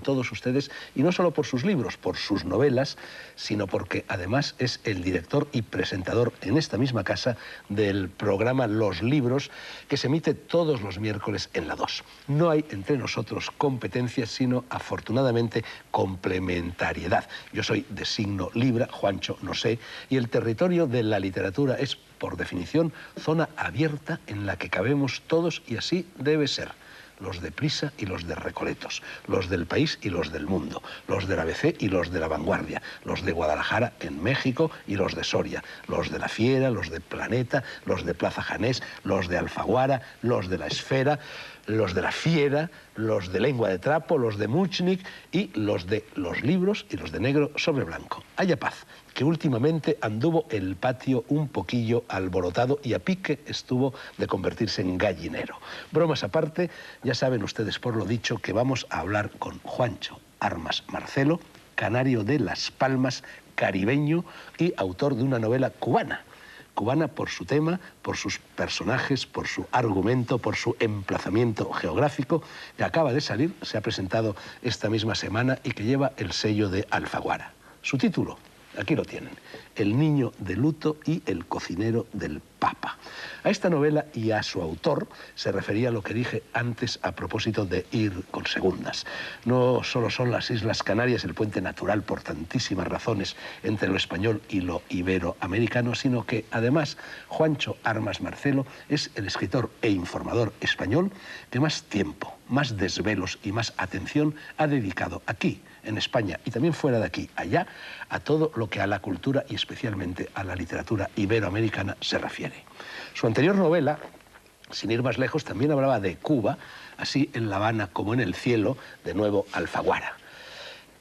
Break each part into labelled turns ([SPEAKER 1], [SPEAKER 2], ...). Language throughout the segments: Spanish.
[SPEAKER 1] todos ustedes, y no solo por sus libros, por sus novelas, sino porque además es el director y presentador en esta misma casa del programa Los Libros, que se emite todos los miércoles en la 2. No hay entre nosotros competencias, sino afortunadamente complementariedad. Yo soy de signo Libra, Juancho no sé, y el territorio de la literatura es, por definición, zona abierta en la que cabemos todos, y así debe ser. Los de Prisa y los de Recoletos, los del País y los del Mundo, los del ABC y los de La Vanguardia, los de Guadalajara en México y los de Soria, los de La Fiera, los de Planeta, los de Plaza Janés, los de Alfaguara, los de La Esfera, los de La Fiera, los de Lengua de Trapo, los de Muchnik y los de Los Libros y los de Negro sobre Blanco. Haya paz, que últimamente anduvo el patio un poquillo alborotado y a pique estuvo de convertirse en gallinero. Bromas aparte, ya saben ustedes por lo dicho que vamos a hablar con Juancho Armas Marcelo, canario de Las Palmas, caribeño y autor de una novela cubana. Cubana por su tema, por sus personajes, por su argumento, por su emplazamiento geográfico, que acaba de salir, se ha presentado esta misma semana y que lleva el sello de Alfaguara. Su título, aquí lo tienen: El niño de luto y el cocinero del Papa. A esta novela y a su autor se refería a lo que dije antes a propósito de ir con segundas. No solo son las Islas Canarias el puente natural por tantísimas razones entre lo español y lo iberoamericano, sino que además Juancho Armas Marcelo es el escritor e informador español que más tiempo, más desvelos y más atención ha dedicado aquí, en España, y también fuera de aquí, allá, a todo lo que a la cultura y especialmente a la literatura iberoamericana se refiere. Su anterior novela, sin ir más lejos, también hablaba de Cuba, así en La Habana como en el cielo, de nuevo Alfaguara.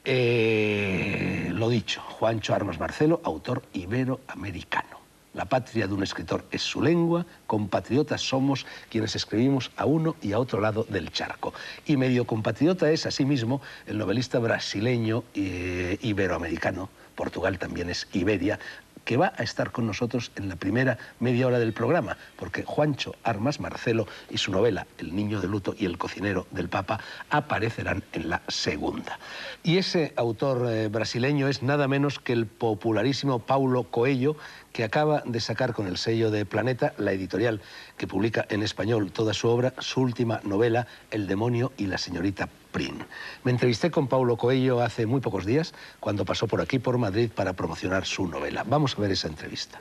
[SPEAKER 1] Lo dicho, Juancho Armas Marcelo, autor iberoamericano. La patria de un escritor es su lengua, compatriotas somos quienes escribimos a uno y a otro lado del charco. Y medio compatriota es asimismo el novelista brasileño iberoamericano, Portugal también es Iberia, que va a estar con nosotros en la primera media hora del programa, porque Juancho Armas Marcelo y su novela El niño de luto y el cocinero del Papa aparecerán en la segunda. Y ese autor brasileño es nada menos que el popularísimo Paulo Coelho, que acaba de sacar con el sello de Planeta, la editorial que publica en español toda su obra, su última novela, El demonio y la señorita Prim. Me entrevisté con Paulo Coelho hace muy pocos días, cuando pasó por aquí, por Madrid, para promocionar su novela. Vamos a ver esa entrevista.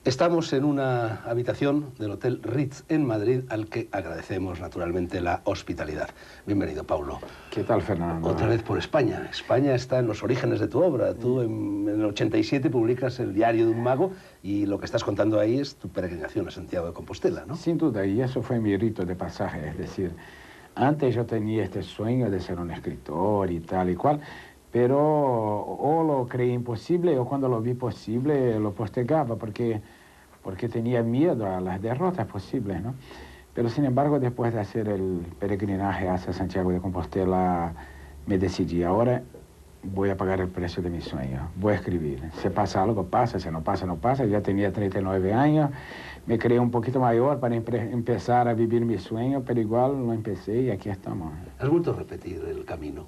[SPEAKER 1] Estamos en una habitación del Hotel Ritz en Madrid, al que agradecemos naturalmente la hospitalidad. Bienvenido, Paulo.
[SPEAKER 2] ¿Qué tal, Fernando?
[SPEAKER 1] Otra vez por España. España está en los orígenes de tu obra. Tú en el 87 publicas El diario de un mago y lo que estás contando ahí es tu peregrinación a Santiago de Compostela, ¿no?
[SPEAKER 2] Sin duda, y eso fue mi rito de pasaje. Es decir, antes yo tenía este sueño de ser un escritor y tal y cual, pero o lo creí imposible o cuando lo vi posible lo postergaba porque tenía miedo a las derrotas posibles, ¿no? Pero sin embargo, después de hacer el peregrinaje hacia Santiago de Compostela, me decidí, ahora voy a pagar el precio de mi sueño, voy a escribir. Si pasa algo, pasa, si no pasa, no pasa. Ya tenía 39 años, me creí un poquito mayor para empezar a vivir mi sueño, pero igual lo empecé y aquí estamos.
[SPEAKER 1] ¿Has vuelto a repetir el camino?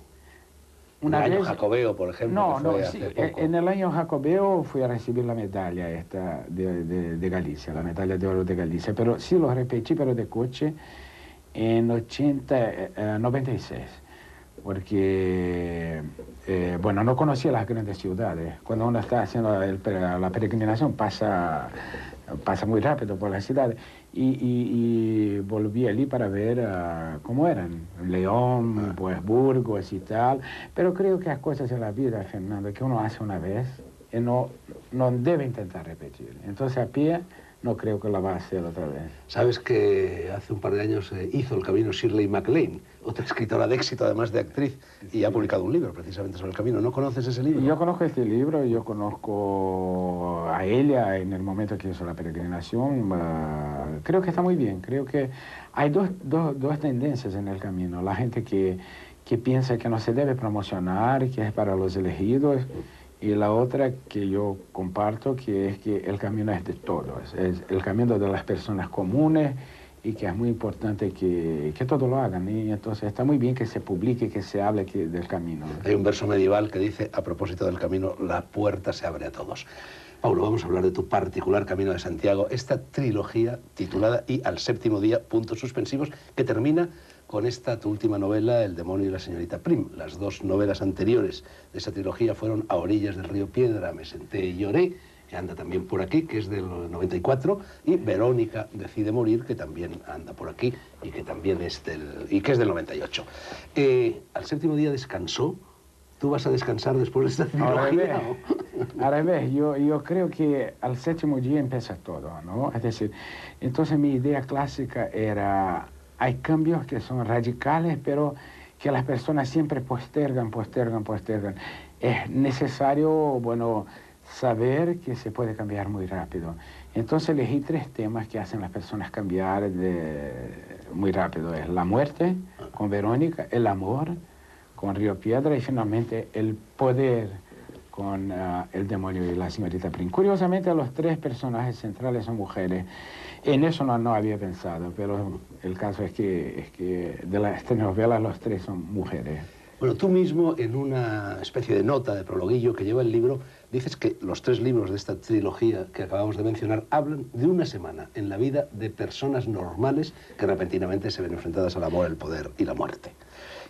[SPEAKER 2] Una
[SPEAKER 1] el año
[SPEAKER 2] vez,
[SPEAKER 1] jacobeo, por ejemplo,
[SPEAKER 2] no,
[SPEAKER 1] que fue
[SPEAKER 2] sí,
[SPEAKER 1] hace poco.
[SPEAKER 2] en el año jacobeo fui a recibir la medalla esta de Galicia, la medalla de oro de Galicia, pero sí lo repetí, pero de coche, en 96, porque, bueno, no conocía las grandes ciudades. Cuando uno está haciendo la peregrinación pasa muy rápido por las ciudades. Y volví allí para ver cómo eran, León, pues Burgos y tal. Pero creo que hay cosas en la vida, Fernando, que uno hace una vez y no debe intentar repetir. Entonces a pie no creo que lo va a hacer otra vez.
[SPEAKER 1] Sabes que hace un par de años hizo el camino Shirley MacLaine, otra escritora de éxito, además de actriz, y ha publicado un libro precisamente sobre el camino. ¿No conoces ese libro?
[SPEAKER 2] Yo conozco este libro, yo conozco a ella en el momento que hizo la peregrinación. Creo que está muy bien. Creo que hay dos tendencias en el camino. La gente que piensa que no se debe promocionar, que es para los elegidos, y la otra que yo comparto, que es que el camino es de todos. Es el camino de las personas comunes y que es muy importante que todos lo hagan. Y entonces está muy bien que se publique, que se hable del camino.
[SPEAKER 1] Hay un verso medieval que dice, a propósito del camino, la puerta se abre a todos. Paulo, vamos a hablar de tu particular Camino de Santiago, esta trilogía titulada Y al séptimo día, puntos suspensivos, que termina con esta tu última novela, El demonio y la señorita Prim. Las dos novelas anteriores de esa trilogía fueron A orillas del río Piedra, Me senté y lloré, que anda también por aquí, que es del 94, y Verónica decide morir, que también anda por aquí y que también es del 98. Al séptimo día descansó. ¿Tú vas a descansar después de esta trilogía?
[SPEAKER 2] Al revés, yo creo que al séptimo día empieza todo, ¿no? Es decir, entonces mi idea clásica era, hay cambios que son radicales, pero que las personas siempre postergan. Es necesario, bueno, saber que se puede cambiar muy rápido. Entonces elegí 3 temas que hacen a las personas cambiar muy rápido. Es la muerte, con Verónica, el amor, con Río Piedra, y finalmente el poder, con el demonio y la señorita Prim. Curiosamente, los 3 personajes centrales son mujeres. En eso no había pensado, pero el caso es que de las telenovelas los 3 son mujeres.
[SPEAKER 1] Bueno, tú mismo, en una especie de nota, de prologuillo que lleva el libro, dices que los 3 libros de esta trilogía que acabamos de mencionar hablan de una semana en la vida de personas normales que repentinamente se ven enfrentadas al amor, el poder y la muerte.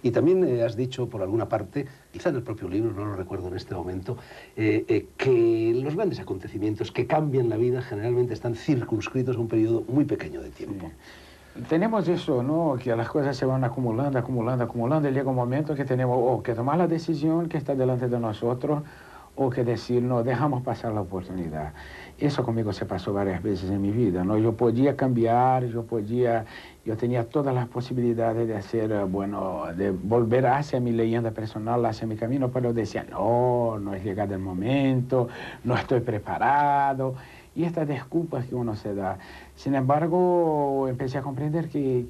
[SPEAKER 1] Y también has dicho por alguna parte, quizá en el propio libro, no lo recuerdo en este momento, que los grandes acontecimientos que cambian la vida generalmente están circunscritos a un periodo muy pequeño de tiempo.
[SPEAKER 2] Sí. Tenemos eso, ¿no? Que las cosas se van acumulando, y llega un momento que tenemos o que tomar la decisión que está delante de nosotros o que decir, no, dejamos pasar la oportunidad. Eso conmigo se pasó varias veces en mi vida, ¿no? Yo podía cambiar, yo tenía todas las posibilidades de hacer, bueno, de volver hacia mi leyenda personal, hacia mi camino, pero decía, no es llegado el momento, no estoy preparado, y estas disculpas que uno se da. Sin embargo, empecé a comprender que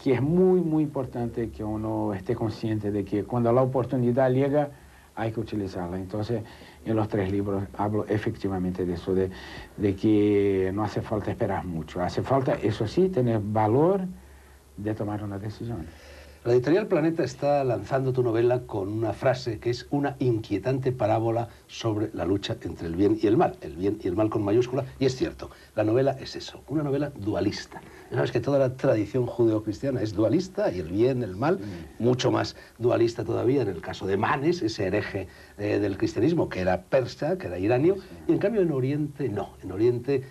[SPEAKER 2] es muy importante que uno esté consciente de que cuando la oportunidad llega, hay que utilizarla. Entonces, en los 3 libros hablo efectivamente de eso, de que no hace falta esperar mucho. Hace falta, eso sí, tener valor de tomar una decisión.
[SPEAKER 1] La editorial Planeta está lanzando tu novela con una frase que es una inquietante parábola sobre la lucha entre el bien y el mal con mayúscula, y es cierto, la novela es eso, una novela dualista. Sabes que toda la tradición judeocristiana es dualista, y el bien, el mal, mucho más dualista todavía en el caso de Manes, ese hereje del cristianismo que era persa, que era iranio, y en cambio en Oriente no, en Oriente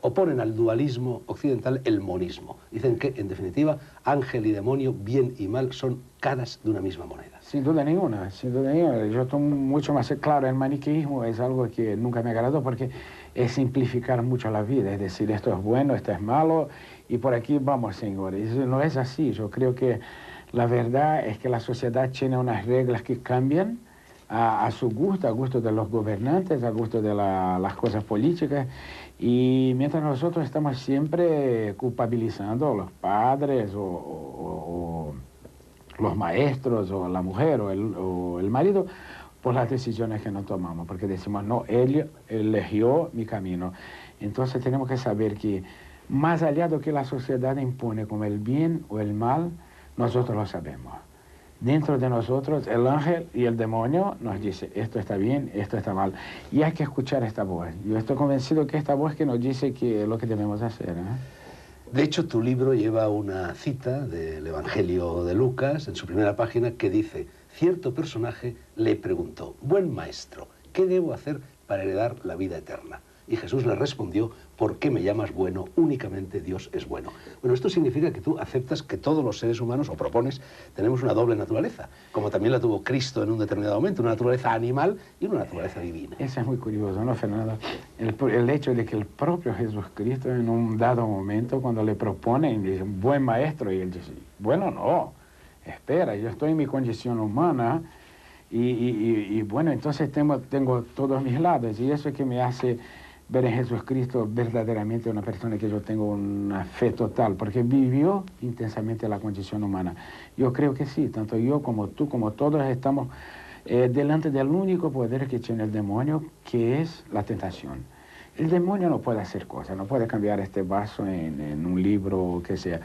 [SPEAKER 1] oponen al dualismo occidental el monismo. Dicen que, en definitiva, ángel y demonio, bien y mal, son caras de una misma moneda.
[SPEAKER 2] Sin duda ninguna, sin duda ninguna. Yo estoy mucho más claro, el maniqueísmo es algo que nunca me agradó porque es simplificar mucho la vida, es decir, esto es bueno, esto es malo, y por aquí vamos, señores. Eso no es así. Yo creo que la verdad es que la sociedad tiene unas reglas que cambian a su gusto, a gusto de los gobernantes, a gusto de las cosas políticas, y mientras nosotros estamos siempre culpabilizando a los padres o los maestros o la mujer o el marido por las decisiones que no tomamos, porque decimos, no, él eligió mi camino. Entonces tenemos que saber que más allá de lo que la sociedad impone como el bien o el mal, nosotros lo sabemos. Dentro de nosotros, el ángel y el demonio nos dice, esto está bien, esto está mal. Y hay que escuchar esta voz. Yo estoy convencido que esta voz que nos dice que es lo que debemos hacer, ¿eh?
[SPEAKER 1] De hecho, tu libro lleva una cita del Evangelio de Lucas, en su primera página, que dice, cierto personaje le preguntó, buen maestro, ¿qué debo hacer para heredar la vida eterna? Y Jesús le respondió, ¿por qué me llamas bueno? Únicamente Dios es bueno. Bueno, esto significa que tú aceptas que todos los seres humanos, o propones, tenemos una doble naturaleza, como también la tuvo Cristo en un determinado momento, una naturaleza animal y una naturaleza divina.
[SPEAKER 2] Eso es muy curioso, ¿no, Fernando? El hecho de que el propio Jesucristo en un dado momento, cuando le proponen, dice, buen maestro, y él dice, bueno, no, espera, yo estoy en mi condición humana, y bueno, entonces tengo todos mis lados, y eso es que me hace ver en Jesucristo verdaderamente una persona que yo tengo una fe total, porque vivió intensamente la condición humana. Yo creo que sí, tanto yo como tú, como todos estamos delante del único poder que tiene el demonio, que es la tentación. El demonio no puede hacer cosas, no puede cambiar este vaso en un libro o que sea,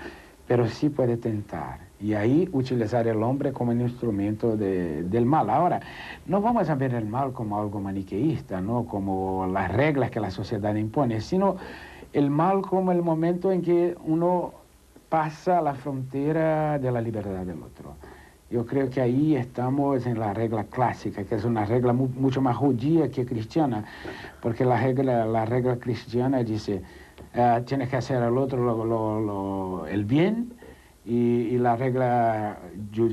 [SPEAKER 2] pero sí puede tentar. Y ahí utilizar el hombre como un instrumento del mal. Ahora, no vamos a ver el mal como algo maniqueísta, ¿no? Como las reglas que la sociedad impone, sino el mal como el momento en que uno pasa la frontera de la libertad del otro. Yo creo que ahí estamos en la regla clásica, que es una regla mucho más judía que cristiana, porque la regla cristiana dice, tienes que hacer al otro el bien, y la regla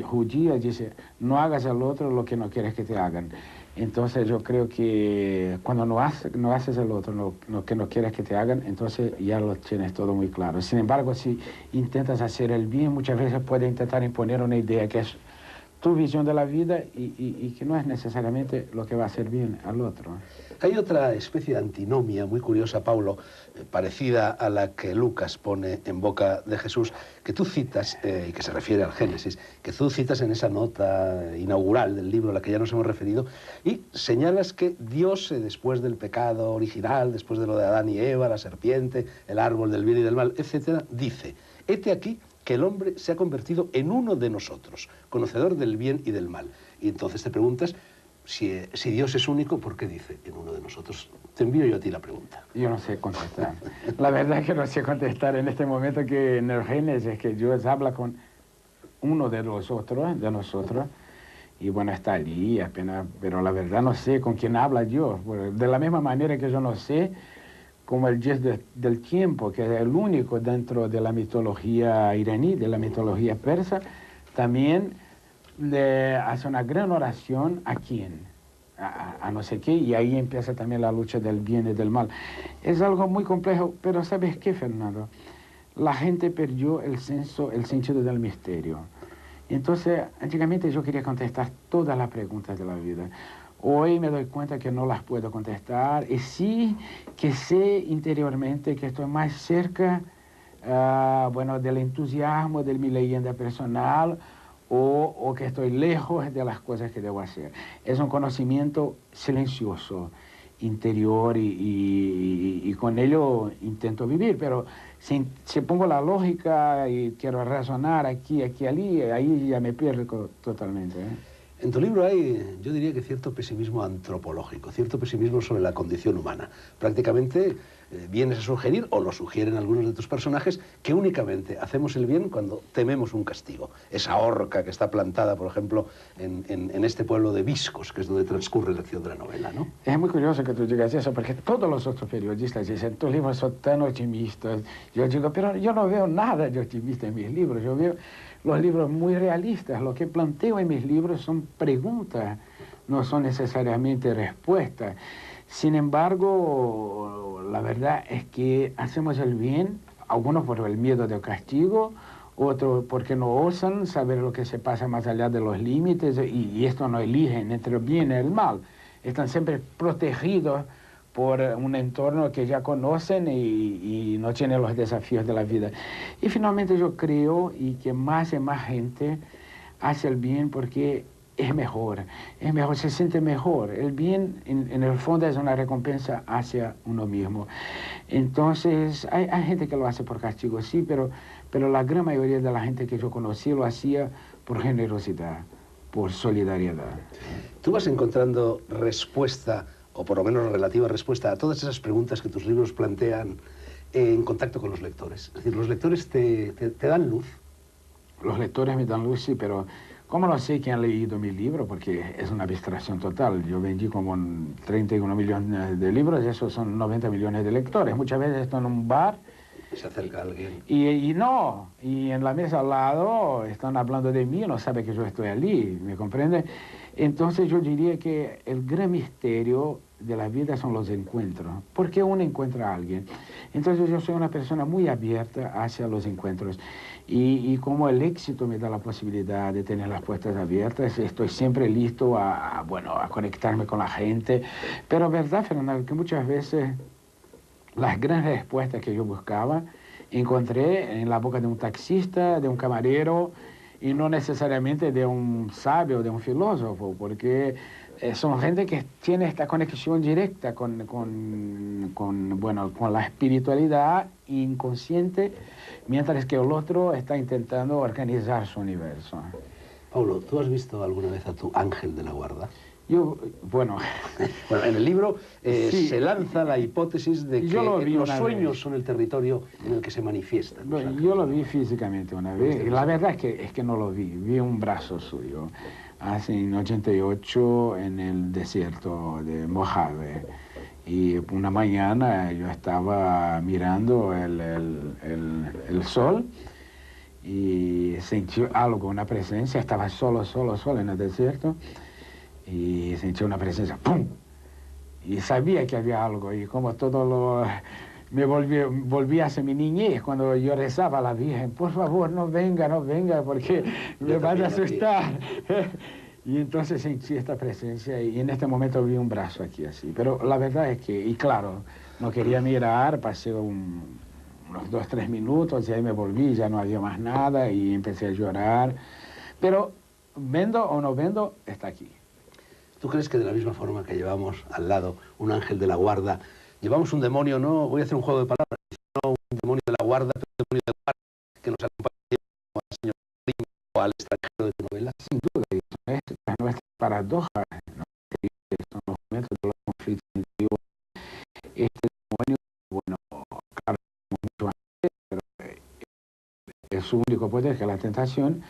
[SPEAKER 2] judía dice, no hagas al otro lo que no quieres que te hagan. Entonces yo creo que cuando no haces al otro lo que no quieres que te hagan, entonces ya lo tienes todo muy claro. Sin embargo, si intentas hacer el bien, muchas veces puedes intentar imponer una idea que es tu visión de la vida y que no es necesariamente lo que va a hacer bien al otro.
[SPEAKER 1] Hay otra especie de antinomia muy curiosa, Paulo, parecida a la que Lucas pone en boca de Jesús, que tú citas, y que se refiere al Génesis, que tú citas en esa nota inaugural del libro a la que ya nos hemos referido, y señalas que Dios, después del pecado original, después de lo de Adán y Eva, la serpiente, el árbol del bien y del mal, etc., dice, hete aquí que el hombre se ha convertido en uno de nosotros, conocedor del bien y del mal. Y entonces te preguntas, si Dios es único, ¿por qué dice en uno de nosotros? Te envío yo a ti la pregunta.
[SPEAKER 2] Yo no sé contestar. La verdad es que no sé contestar en este momento, que en el Génesis que Dios habla con uno de nosotros, y bueno, está allí apenas, pero la verdad no sé con quién habla Dios. De la misma manera que yo no sé como el dios del tiempo, que es el único dentro de la mitología iraní, de la mitología persa, también le hace una gran oración a quién, a no sé qué, y ahí empieza también la lucha del bien y del mal. Es algo muy complejo, pero ¿sabes qué, Fernando? La gente perdió el sentido del misterio. Entonces, antiguamente yo quería contestar todas las preguntas de la vida. Hoy me doy cuenta que no las puedo contestar, y sí que sé interiormente que estoy más cerca, bueno, del entusiasmo de mi leyenda personal, o que estoy lejos de las cosas que debo hacer. Es un conocimiento silencioso, interior, y con ello intento vivir, pero si pongo la lógica y quiero razonar aquí, allí, ahí ya me pierdo totalmente, ¿eh?
[SPEAKER 1] En tu libro hay, yo diría que cierto pesimismo antropológico, cierto pesimismo sobre la condición humana. Prácticamente vienes a sugerir, o lo sugieren algunos de tus personajes, que únicamente hacemos el bien cuando tememos un castigo. Esa horca que está plantada, por ejemplo, en este pueblo de Viscos, que es donde transcurre la acción de la novela, ¿no?
[SPEAKER 2] Es muy curioso que tú digas eso, porque todos los otros periodistas dicen, tus libros son tan optimistas. Yo digo, pero yo no veo nada de optimista en mis libros, yo veo los libros muy realistas. Lo que planteo en mis libros son preguntas, no son necesariamente respuestas. Sin embargo, la verdad es que hacemos el bien, algunos por el miedo del castigo, otros porque no osan saber lo que se pasa más allá de los límites, y esto no eligen entre el bien y el mal. Están siempre protegidos por un entorno que ya conocen y no tienen los desafíos de la vida. Y finalmente yo creo y que más y más gente hace el bien porque es mejor, se siente mejor. El bien en el fondo es una recompensa hacia uno mismo. Entonces hay gente que lo hace por castigo, sí, pero la gran mayoría de la gente que yo conocí lo hacía por generosidad, por solidaridad.
[SPEAKER 1] ¿Tú vas encontrando respuesta, o por lo menos relativa respuesta, a todas esas preguntas que tus libros plantean en contacto con los lectores? Es decir, ¿los lectores te dan luz?
[SPEAKER 2] Los lectores me dan luz, sí, pero ¿cómo no sé que han leído mi libro? Porque es una abstracción total. Yo vendí como 31 millones de libros, y esos son 90 millones de lectores. Muchas veces estoy en un bar
[SPEAKER 1] Se acerca alguien.
[SPEAKER 2] Y en la mesa al lado están hablando de mí, no sabe que yo estoy allí, ¿me comprende? Entonces yo diría que el gran misterio de la vida son los encuentros. ¿Por qué uno encuentra a alguien? Entonces yo soy una persona muy abierta hacia los encuentros. Y como el éxito me da la posibilidad de tener las puertas abiertas, estoy siempre listo a conectarme con la gente. Pero verdad, Fernando, que muchas veces las grandes respuestas que yo buscaba encontré en la boca de un taxista, de un camarero, y no necesariamente de un sabio, de un filósofo, porque son gente que tiene esta conexión directa bueno, con la espiritualidad inconsciente, mientras que el otro está intentando organizar su universo.
[SPEAKER 1] Paulo, ¿tú has visto alguna vez a tu ángel de la guarda?
[SPEAKER 2] Yo, bueno...
[SPEAKER 1] Bueno, en el libro
[SPEAKER 2] sí,
[SPEAKER 1] se lanza la hipótesis de que los sueños son el territorio en el que se manifiestan.
[SPEAKER 2] Bueno, yo lo vi físicamente una vez, y la verdad es que no lo vi. Vi un brazo suyo hace en 88 en el desierto de Mojave. Y una mañana yo estaba mirando el sol y sentí algo, una presencia. Estaba solo en el desierto. Y sentí una presencia, ¡pum! Y sabía que había algo, y como todo lo... Me volví hacia mi niñez, cuando yo rezaba a la Virgen, por favor, no venga, porque me van a asustar. Y entonces sentí esta presencia, y en este momento vi un brazo aquí así. Pero la verdad es que, y claro, no quería mirar, pasé unos 2, 3 minutos, y ahí me volví, ya no había más nada, y empecé a llorar. Pero, vendo o no vendo, está aquí.
[SPEAKER 1] ¿Tú crees que de la misma forma que llevamos al lado un ángel de la guarda, llevamos un demonio, no, voy a hacer un juego de palabras, no un demonio de la guarda, pero un demonio de la guarda que nos acompaña como al señor Grimm o al extranjero de tu novela?
[SPEAKER 2] Sin duda, es nuestra paradoja, ¿no? Son los momentos de los conflictos interiores. Este demonio, bueno, claro, mucho antes, pero es su único poder, que es la tentación.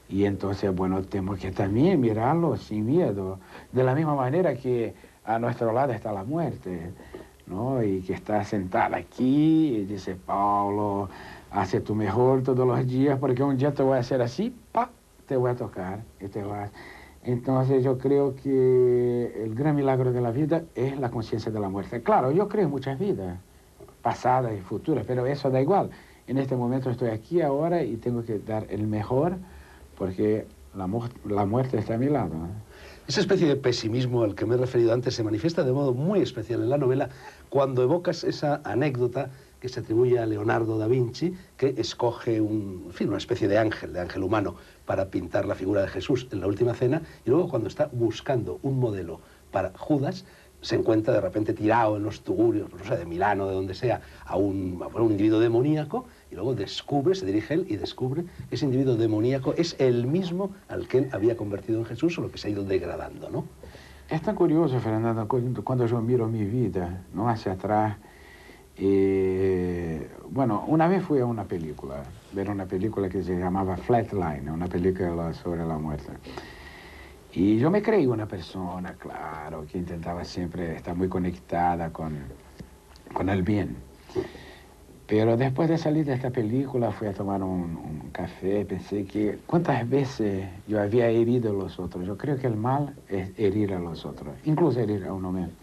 [SPEAKER 2] Y entonces, bueno, tenemos que también mirarlo sin miedo, de la misma manera que a nuestro lado está la muerte, ¿no? Y que está sentada aquí y dice, Paulo, hace tu mejor todos los días, porque un día te voy a hacer así, ¡pa!, te voy a tocar y te vas. Entonces yo creo que el gran milagro de la vida es la conciencia de la muerte. Claro, yo creo en muchas vidas, pasadas y futuras, pero eso da igual. En este momento estoy aquí ahora y tengo que dar el mejor, porque la muerte está a mi lado, ¿eh?
[SPEAKER 1] Esa especie de pesimismo al que me he referido antes se manifiesta de modo muy especial en la novela cuando evocas esa anécdota que se atribuye a Leonardo da Vinci, que escoge una especie de ángel humano, para pintar la figura de Jesús en la Última Cena, y luego cuando está buscando un modelo para Judas, se encuentra de repente tirado en los tugurios, no sé, de Milano, de donde sea, a un individuo demoníaco, y luego se dirige él y descubre que ese individuo demoníaco es el mismo al que él había convertido en Jesús, solo que se ha ido degradando, ¿no?
[SPEAKER 2] Es tan curioso, Fernando, cuando yo miro mi vida, ¿no?, hacia atrás. Bueno, una vez fui a una película, ver una película que se llamaba Flatline, una película sobre la muerte. Y yo me creí una persona, claro, que intentaba siempre estar muy conectada con el bien. Pero después de salir de esta película fui a tomar un café y pensé que cuántas veces yo había herido a los otros. Yo creo que el mal es herir a los otros, incluso herir a uno mismo.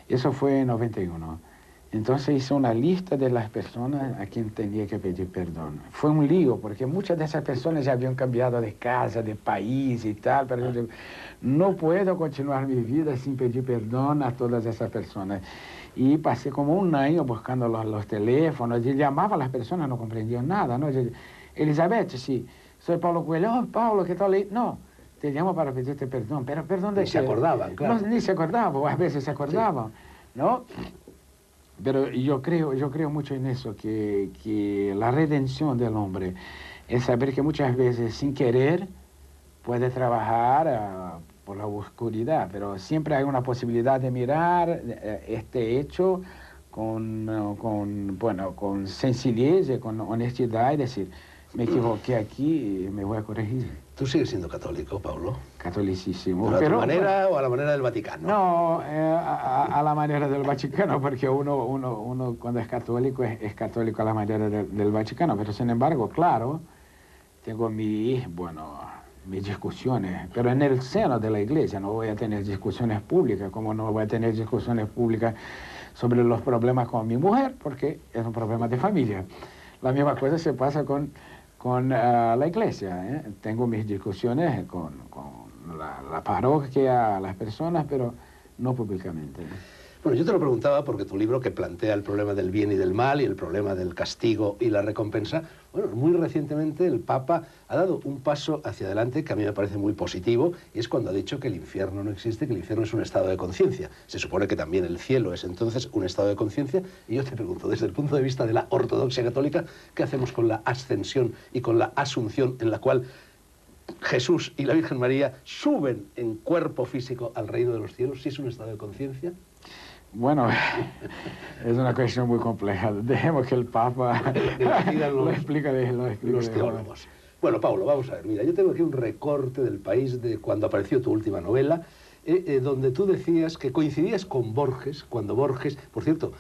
[SPEAKER 2] Eso fue en 91. Entonces hice una lista de las personas a quien tenía que pedir perdón. Fue un lío, porque muchas de esas personas ya habían cambiado de casa, de país y tal, pero yo no puedo continuar mi vida sin pedir perdón a todas esas personas. Y pasé como un año buscando los teléfonos, y llamaba a las personas, no comprendían nada, ¿no? Elizabeth, sí, soy Paulo Coelho. Oh, Paulo, ¿qué tal? No, te llamo para pedirte perdón, pero perdón de qué.
[SPEAKER 1] Ni se acordaban, claro.
[SPEAKER 2] No, ni se acordaban, o a veces se acordaban, sí, ¿no? Pero yo creo mucho en eso, que la redención del hombre es saber que muchas veces sin querer puede trabajar por la oscuridad, pero siempre hay una posibilidad de mirar este hecho con sencillez y con honestidad y decir, me equivoqué aquí y me voy a corregir.
[SPEAKER 1] ¿Tú sigues siendo católico, Paulo?
[SPEAKER 2] Catolicísimo.
[SPEAKER 1] ¿Pero a tu manera o a la manera del Vaticano?
[SPEAKER 2] No, a la manera del Vaticano, porque uno cuando es católico católico a la manera del Vaticano, pero sin embargo, claro, tengo mis discusiones, pero en el seno de la iglesia. No voy a tener discusiones públicas, como no voy a tener discusiones públicas sobre los problemas con mi mujer, porque es un problema de familia. La misma cosa se pasa con la iglesia, ¿eh? Tengo mis discusiones con la parroquia, las personas, pero no públicamente.
[SPEAKER 1] Bueno, yo te lo preguntaba porque tu libro, que plantea el problema del bien y del mal y el problema del castigo y la recompensa, bueno, muy recientemente el Papa ha dado un paso hacia adelante que a mí me parece muy positivo, y es cuando ha dicho que el infierno no existe, que el infierno es un estado de conciencia. Se supone que también el cielo es entonces un estado de conciencia, y yo te pregunto, desde el punto de vista de la ortodoxia católica, ¿qué hacemos con la ascensión y con la asunción, en la cual Jesús y la Virgen María suben en cuerpo físico al reino de los cielos? ¿Sí es un estado de conciencia?
[SPEAKER 2] Bueno, es una cuestión muy compleja. Dejemos que el Papa lo explique.
[SPEAKER 1] Los teólogos. Bueno, Paulo, vamos a ver. Mira, yo tengo aquí un recorte del País de cuando apareció tu última novela, donde tú decías que coincidías con Borges, cuando Borges, por cierto,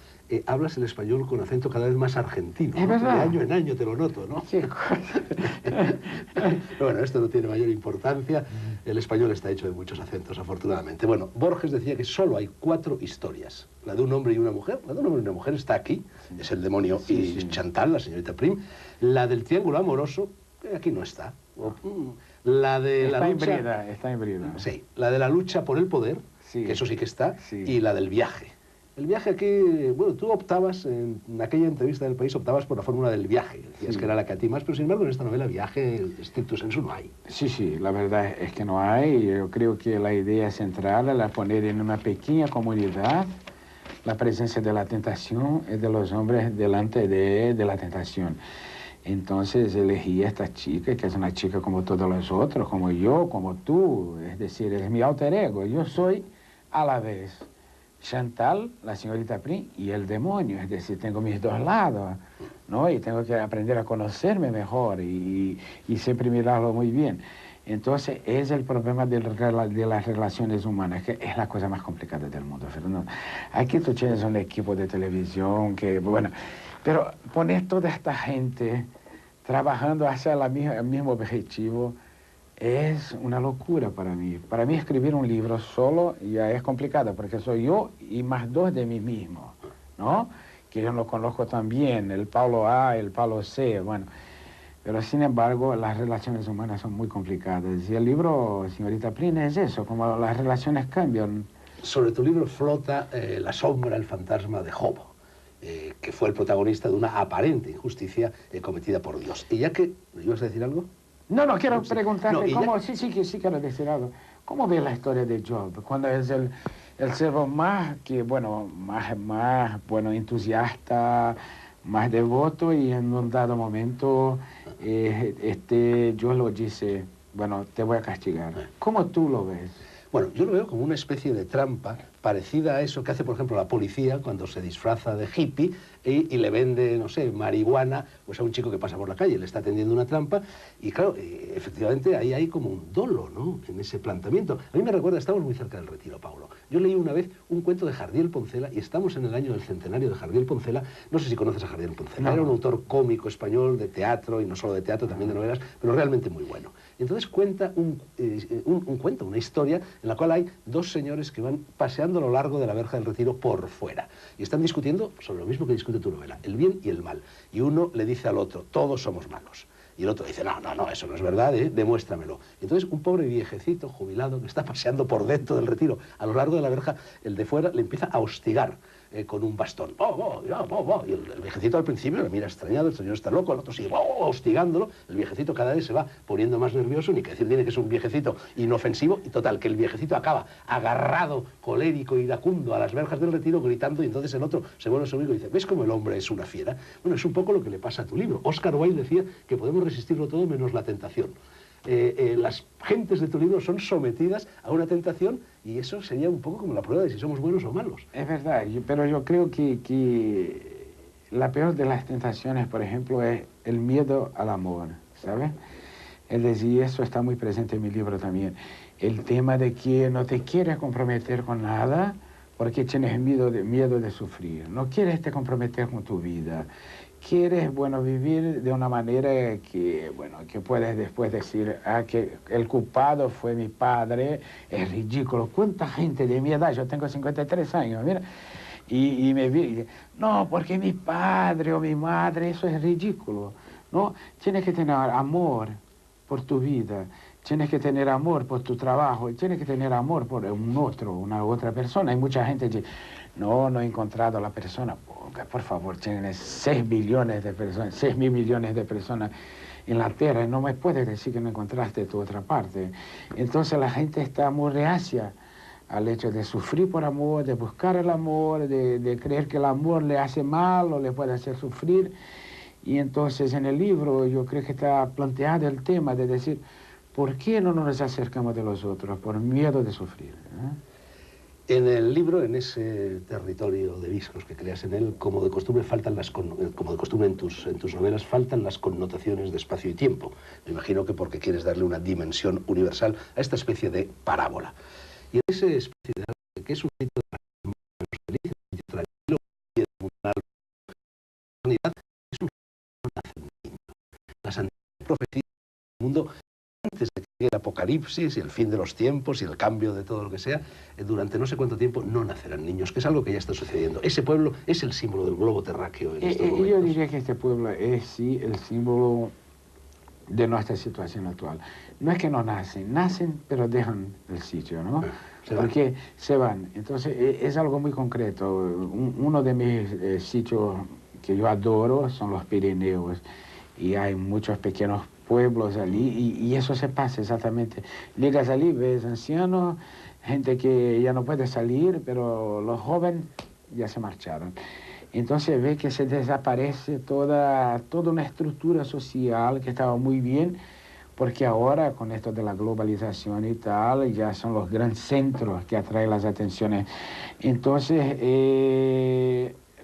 [SPEAKER 1] hablas el español con acento cada vez más argentino, ¿no?
[SPEAKER 2] Es verdad.
[SPEAKER 1] De año en año te lo noto, ¿no?
[SPEAKER 2] Sí.
[SPEAKER 1] Pero bueno, esto no tiene mayor importancia. El español está hecho de muchos acentos, afortunadamente. Bueno, Borges decía que solo hay 4 historias. La de un hombre y una mujer. La de un hombre y una mujer está aquí. Es el demonio y Chantal, la señorita Prim. La del triángulo amoroso, aquí no está. La de la lucha...
[SPEAKER 2] Está en brida.
[SPEAKER 1] Sí, la de la lucha por el poder, que eso sí que está, y la del viaje. El viaje aquí, bueno, tú optabas, en aquella entrevista del País, optabas por la fórmula del viaje, decías que era la que a ti más, pero sin embargo en esta novela viaje, stricto sensu, no hay.
[SPEAKER 2] Sí, la verdad es que no hay. Yo creo que la idea central es la poner en una pequeña comunidad la presencia de la tentación y de los hombres delante de la tentación. Entonces elegí a esta chica, que es una chica como todos los otros, como yo, como tú, es decir, es mi alter ego. Yo soy a la vez Chantal, la señorita Prim, y el demonio, es decir, tengo mis dos lados, ¿no? Y tengo que aprender a conocerme mejor y siempre mirarlo muy bien. Entonces, es el problema de las relaciones humanas, que es la cosa más complicada del mundo, Fernando. Aquí tú tienes un equipo de televisión que, bueno, pero poner toda esta gente trabajando hacia el mismo objetivo es una locura para mí. Para mí escribir un libro solo ya es complicado, porque soy yo y más 2 de mí mismo, ¿no? Que yo lo conozco también, el Paulo A, el Paulo C, bueno. Pero sin embargo, las relaciones humanas son muy complicadas. Y el libro, señorita Prim, es eso, como las relaciones cambian.
[SPEAKER 1] Sobre tu libro flota la sombra, el fantasma de Job, que fue el protagonista de una aparente injusticia cometida por Dios. Y ya que... ¿ibas a decir algo?
[SPEAKER 2] No, quiero preguntarte cómo...
[SPEAKER 1] Ya...
[SPEAKER 2] Sí, quiero decir algo. ¿Cómo ves la historia de Job? Cuando es el servo más, entusiasta, más devoto, y en un dado momento Dios lo dice, bueno, te voy a castigar. ¿Cómo tú lo ves?
[SPEAKER 1] Bueno, yo lo veo como una especie de trampa parecida a eso que hace, por ejemplo, la policía cuando se disfraza de hippie y le vende, no sé, marihuana pues a un chico que pasa por la calle, le está tendiendo una trampa y claro, efectivamente ahí hay como un dolo, ¿no?, en ese planteamiento. A mí me recuerda, estamos muy cerca del Retiro, Paulo. Yo leí una vez un cuento de Jardiel Poncela y estamos en el año del centenario de Jardiel Poncela. No sé si conoces a Jardiel Poncela. Era un autor cómico español de teatro, y no solo de teatro, también de novelas, pero realmente muy bueno. Entonces cuenta un cuento, una historia en la cual hay 2 señores que van paseando a lo largo de la verja del Retiro por fuera y están discutiendo sobre lo mismo que discute tu novela, el bien y el mal. Y uno le dice al otro, todos somos malos. Y el otro dice, no, eso no es verdad, demuéstramelo. Y entonces un pobre viejecito jubilado que está paseando por dentro del Retiro, a lo largo de la verja, el de fuera le empieza a hostigar con un bastón. Y el viejecito al principio le mira extrañado, el señor está loco, el otro sigue hostigándolo. El viejecito cada vez se va poniendo más nervioso, ni que decir tiene que es un viejecito inofensivo, y total, que el viejecito acaba agarrado, colérico, iracundo a las verjas del Retiro, gritando, y entonces el otro se vuelve a su amigo y dice, ¿ves cómo el hombre es una fiera? Bueno, es un poco lo que le pasa a tu libro. Oscar Wilde decía que podemos resistirlo todo menos la tentación. Las gentes de tu libro son sometidas a una tentación y eso sería un poco como la prueba de si somos buenos o malos.
[SPEAKER 2] Es verdad, pero yo creo que la peor de las tentaciones, por ejemplo, es el miedo al amor, ¿sabes? Es decir, eso está muy presente en mi libro también. El tema de que no te quieres comprometer con nada porque tienes miedo de sufrir. No quieres te comprometer con tu vida. Quieres, bueno, vivir de una manera que, bueno, que puedes después decir, que el culpado fue mi padre, es ridículo. ¿Cuánta gente de mi edad? Yo tengo 53 años, mira, y me vi, no, porque mi padre o mi madre, eso es ridículo, ¿no? Tienes que tener amor por tu vida, tienes que tener amor por tu trabajo, tienes que tener amor por una otra persona. Hay mucha gente que no he encontrado a la persona. Por favor, tienes 6 billones de personas, 6.000 millones de personas en la Tierra y no me puedes decir que no encontraste tu otra parte. Entonces la gente está muy reacia al hecho de sufrir por amor, de buscar el amor, de creer que el amor le hace mal o le puede hacer sufrir. Y entonces en el libro yo creo que está planteado el tema de decir, ¿por qué no nos acercamos de los otros? Por miedo de sufrir.
[SPEAKER 1] En el libro, en ese territorio de Viscos que creas en él, como de costumbre, como de costumbre en tus novelas, faltan las connotaciones de espacio y tiempo. Me imagino que porque quieres darle una dimensión universal a esta especie de parábola. Y en ese espacio de que es un sitio feliz, un sitio tranquilo, una humanidad, es un niño. Las antiguas profecías del mundo, antes de que llegue el apocalipsis y el fin de los tiempos y el cambio de todo lo que sea, durante no sé cuánto tiempo no nacerán niños, que es algo que ya está sucediendo. Ese pueblo es el símbolo del globo terráqueo en estos momentos.
[SPEAKER 2] Yo diría que este pueblo es sí el símbolo de nuestra situación actual. No es que no nacen, pero dejan el sitio, ¿no? Porque se van. Entonces es algo muy concreto. Uno de mis sitios que yo adoro son los Pirineos y hay muchos pequeños pueblos allí y eso se pasa exactamente. Llegas allí, ves ancianos, gente que ya no puede salir, pero los jóvenes ya se marcharon. Entonces ve que se desaparece toda una estructura social que estaba muy bien, porque ahora con esto de la globalización y tal, ya son los grandes centros que atraen las atenciones. Entonces,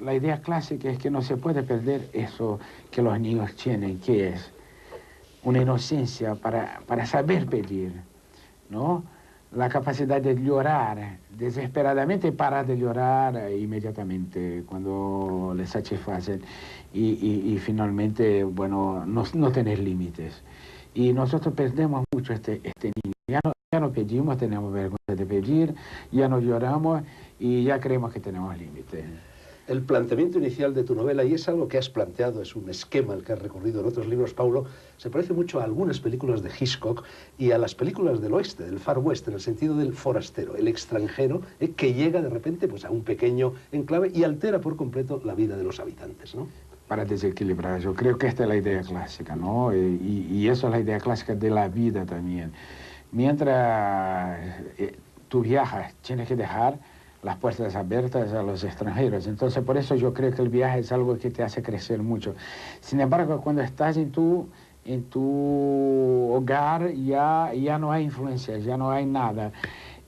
[SPEAKER 2] la idea clásica es que no se puede perder eso que los niños tienen, que es una inocencia para saber pedir, ¿no? La capacidad de llorar desesperadamente y parar de llorar inmediatamente cuando les satisfacen y finalmente, bueno, no tener límites. Y nosotros perdemos mucho este niño. Ya no pedimos, tenemos vergüenza de pedir, ya no lloramos y ya creemos que tenemos límites.
[SPEAKER 1] El planteamiento inicial de tu novela, y es algo que has planteado, es un esquema el que has recorrido en otros libros, Paulo, se parece mucho a algunas películas de Hitchcock y a las películas del oeste, del Far West, en el sentido del forastero, el extranjero, que llega de repente pues, a un pequeño enclave y altera por completo la vida de los habitantes, ¿no?
[SPEAKER 2] Para desequilibrar, yo creo que esta es la idea clásica, ¿no? Y eso es la idea clásica de la vida también. Mientras tú viajas, tienes que dejar las puertas abiertas a los extranjeros. Entonces, por eso yo creo que el viaje es algo que te hace crecer mucho. Sin embargo, cuando estás en tu hogar, ya no hay influencia, ya no hay nada.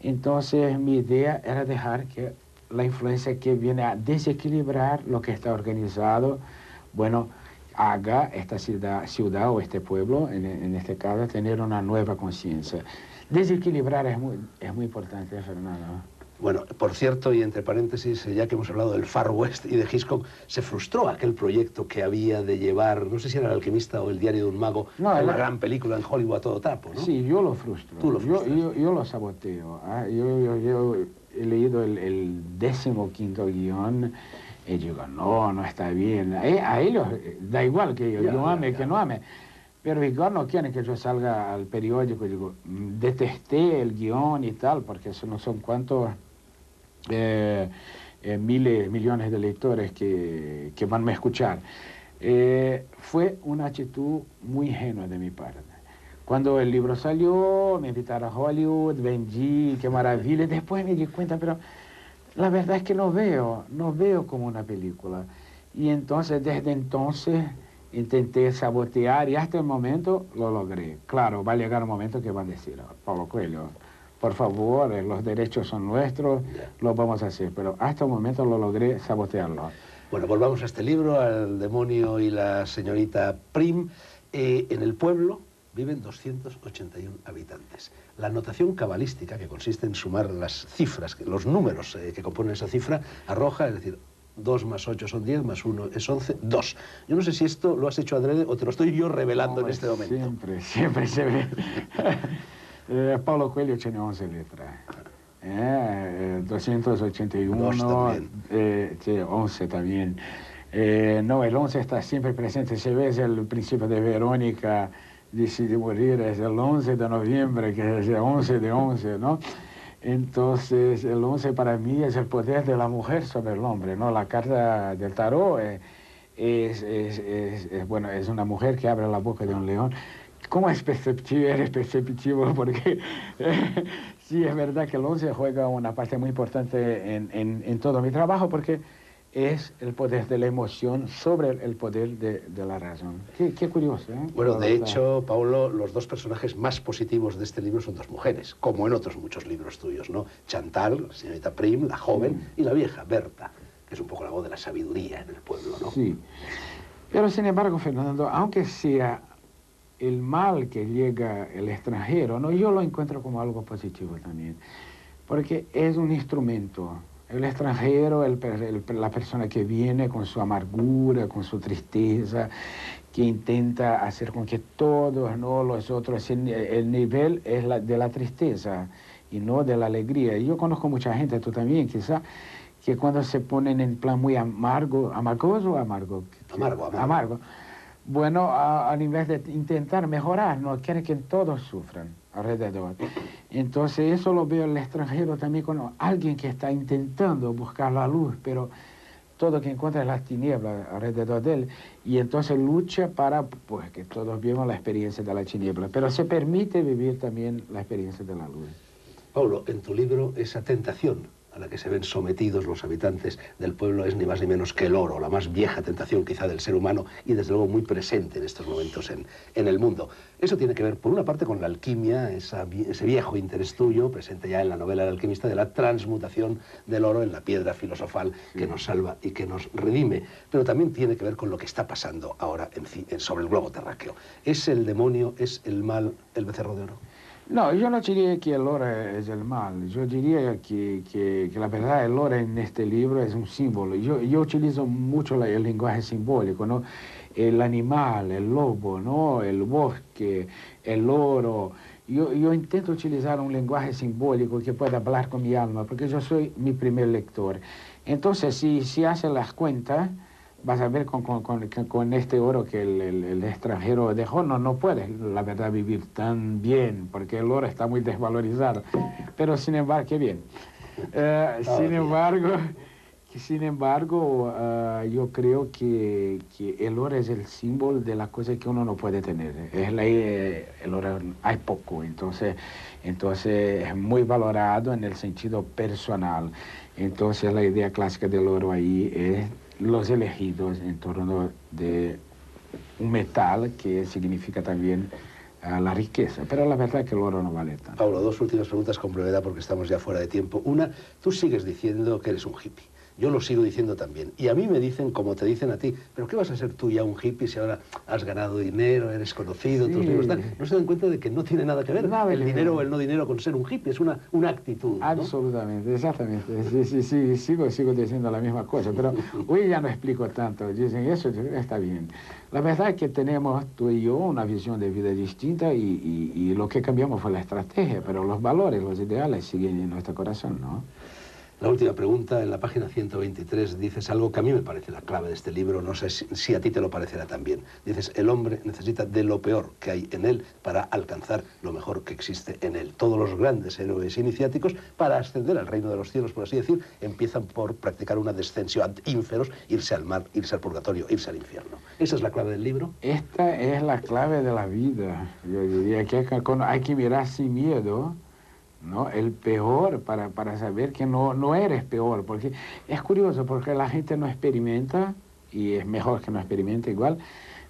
[SPEAKER 2] Entonces, mi idea era dejar que la influencia que viene a desequilibrar lo que está organizado, bueno, haga esta ciudad o este pueblo, en este caso, tener una nueva conciencia. Desequilibrar es muy importante, Fernando.
[SPEAKER 1] Bueno, por cierto, y entre paréntesis, ya que hemos hablado del Far West y de Hitchcock, se frustró aquel proyecto que había de llevar, no sé si era El alquimista o El diario de un mago, una gran película en Hollywood a todo trapo, ¿no?
[SPEAKER 2] Sí, yo lo frustro.
[SPEAKER 1] Tú lo frustras.
[SPEAKER 2] Yo lo saboteo. Yo he leído el 15º guión y digo, no está bien. A ellos da igual que yo ame, que no ame. Pero igual no quieren que yo salga al periódico y digo, detesté el guión y tal, porque eso no son cuantos millones de lectores que van a escuchar. Fue una actitud muy ingenua de mi parte. Cuando el libro salió, me invitaron a Hollywood, vendí, qué maravilla, y después me di cuenta, pero la verdad es que no veo como una película. Y entonces, desde entonces, intenté sabotear y hasta el momento lo logré. Claro, va a llegar un momento que van a decir, Paulo Coelho, por favor, los derechos son nuestros, lo vamos a hacer, pero hasta el momento lo logré sabotearlo.
[SPEAKER 1] Bueno, volvamos a este libro, al demonio y la señorita Prim. En el pueblo viven 281 habitantes. La notación cabalística, que consiste en sumar las cifras, los números que componen esa cifra, arroja, es decir, 2 más 8 son 10, más 1 es 11, 2. Yo no sé si esto lo has hecho adrede o te lo estoy yo revelando en este momento.
[SPEAKER 2] Siempre se ve. Paulo Coelho tiene 11 letras. 281, 11 también. No, el 11 está siempre presente. Si ves el principio de Verónica, decide morir es el 11 de noviembre, que es el 11 de 11, ¿no? Entonces, el 11 para mí es el poder de la mujer sobre el hombre, ¿no? La carta del tarot bueno, es una mujer que abre la boca de un león. ¿Cómo es perceptivo? Eres perceptivo porque sí, es verdad que el 11 juega una parte muy importante en todo mi trabajo porque es el poder de la emoción sobre el poder de la razón. Qué curioso, ¿eh?
[SPEAKER 3] Bueno, de hecho, Paulo, los dos personajes más positivos de este libro son dos mujeres, como en otros muchos libros tuyos, ¿no? Chantal, la señorita Prim, la joven, y la vieja, Berta, que es un poco la voz de la sabiduría en el pueblo, ¿no?
[SPEAKER 2] Sí. Pero sin embargo, Fernando, aunque sea el mal que llega el extranjero, ¿no? Yo lo encuentro como algo positivo también, porque es un instrumento. El extranjero, la persona que viene con su amargura, con su tristeza, que intenta hacer con que todos, ¿no? Los otros, el nivel es de la tristeza y no de la alegría. Y yo conozco mucha gente, tú también quizá, que cuando se ponen en plan muy amargoso o amargo. Amargo. Bueno, a nivel de intentar mejorar, no quieren que todos sufran alrededor. Entonces eso lo veo en el extranjero también como alguien que está intentando buscar la luz, pero todo que encuentra es la tiniebla alrededor de él, y entonces lucha para pues, que todos vivamos la experiencia de la tiniebla, pero se permite vivir también la experiencia de la luz.
[SPEAKER 3] Paulo, en tu libro, esa tentación a la que se ven sometidos los habitantes del pueblo es ni más ni menos que el oro, la más vieja tentación quizá del ser humano y desde luego muy presente en estos momentos en el mundo. Eso tiene que ver, por una parte, con la alquimia, ese viejo interés tuyo, presente ya en la novela del alquimista, de la transmutación del oro en la piedra filosofal que nos salva y que nos redime. Pero también tiene que ver con lo que está pasando ahora sobre el globo terráqueo. ¿Es el demonio, es el mal, el becerro de oro?
[SPEAKER 2] No, yo no diría que el oro es el mal. Yo diría que la verdad el oro en este libro es un símbolo. Yo utilizo mucho el lenguaje simbólico, ¿no? El animal, el lobo, ¿no? El bosque, el oro. Yo intento utilizar un lenguaje simbólico que pueda hablar con mi alma, porque yo soy mi primer lector. Entonces, si haces las cuentas, vas a ver con este oro que el extranjero dejó, no puedes, la verdad, vivir tan bien, porque el oro está muy desvalorizado. Pero, sin embargo, qué bien. Sin embargo, yo creo que el oro es el símbolo de las cosas que uno no puede tener. El oro hay poco, entonces es muy valorado en el sentido personal. Entonces, la idea clásica del oro ahí es los elegidos en torno de un metal que significa también la riqueza. Pero la verdad es que el oro no vale tanto.
[SPEAKER 3] Paulo, dos últimas preguntas con brevedad porque estamos ya fuera de tiempo. Una, tú sigues diciendo que eres un hippie. Yo lo sigo diciendo también. Y a mí me dicen, como te dicen a ti, ¿pero qué vas a ser tú ya un hippie si ahora has ganado dinero, eres conocido, tus libros están? No se dan cuenta de que no tiene nada que ver el dinero o el no dinero con ser un hippie, es una actitud, ¿no?
[SPEAKER 2] Absolutamente, exactamente. Sí, sigo diciendo la misma cosa, pero hoy ya no explico tanto. Dicen, eso está bien. La verdad es que tenemos, tú y yo, una visión de vida distinta y lo que cambiamos fue la estrategia, pero los valores, los ideales siguen en nuestro corazón, ¿no?
[SPEAKER 3] La última pregunta, en la página 123 dices algo que a mí me parece la clave de este libro, no sé si a ti te lo parecerá también. Dices, el hombre necesita de lo peor que hay en él para alcanzar lo mejor que existe en él. Todos los grandes héroes iniciáticos, para ascender al reino de los cielos, por así decir, empiezan por practicar una descensión ad ínferos, irse al mar, irse al purgatorio, irse al infierno. ¿Esa es la clave del libro?
[SPEAKER 2] Esta es la clave de la vida. Yo diría que hay que mirar sin miedo, ¿no? El peor para saber que no eres peor, porque es curioso, porque la gente no experimenta, y es mejor que no experimente igual,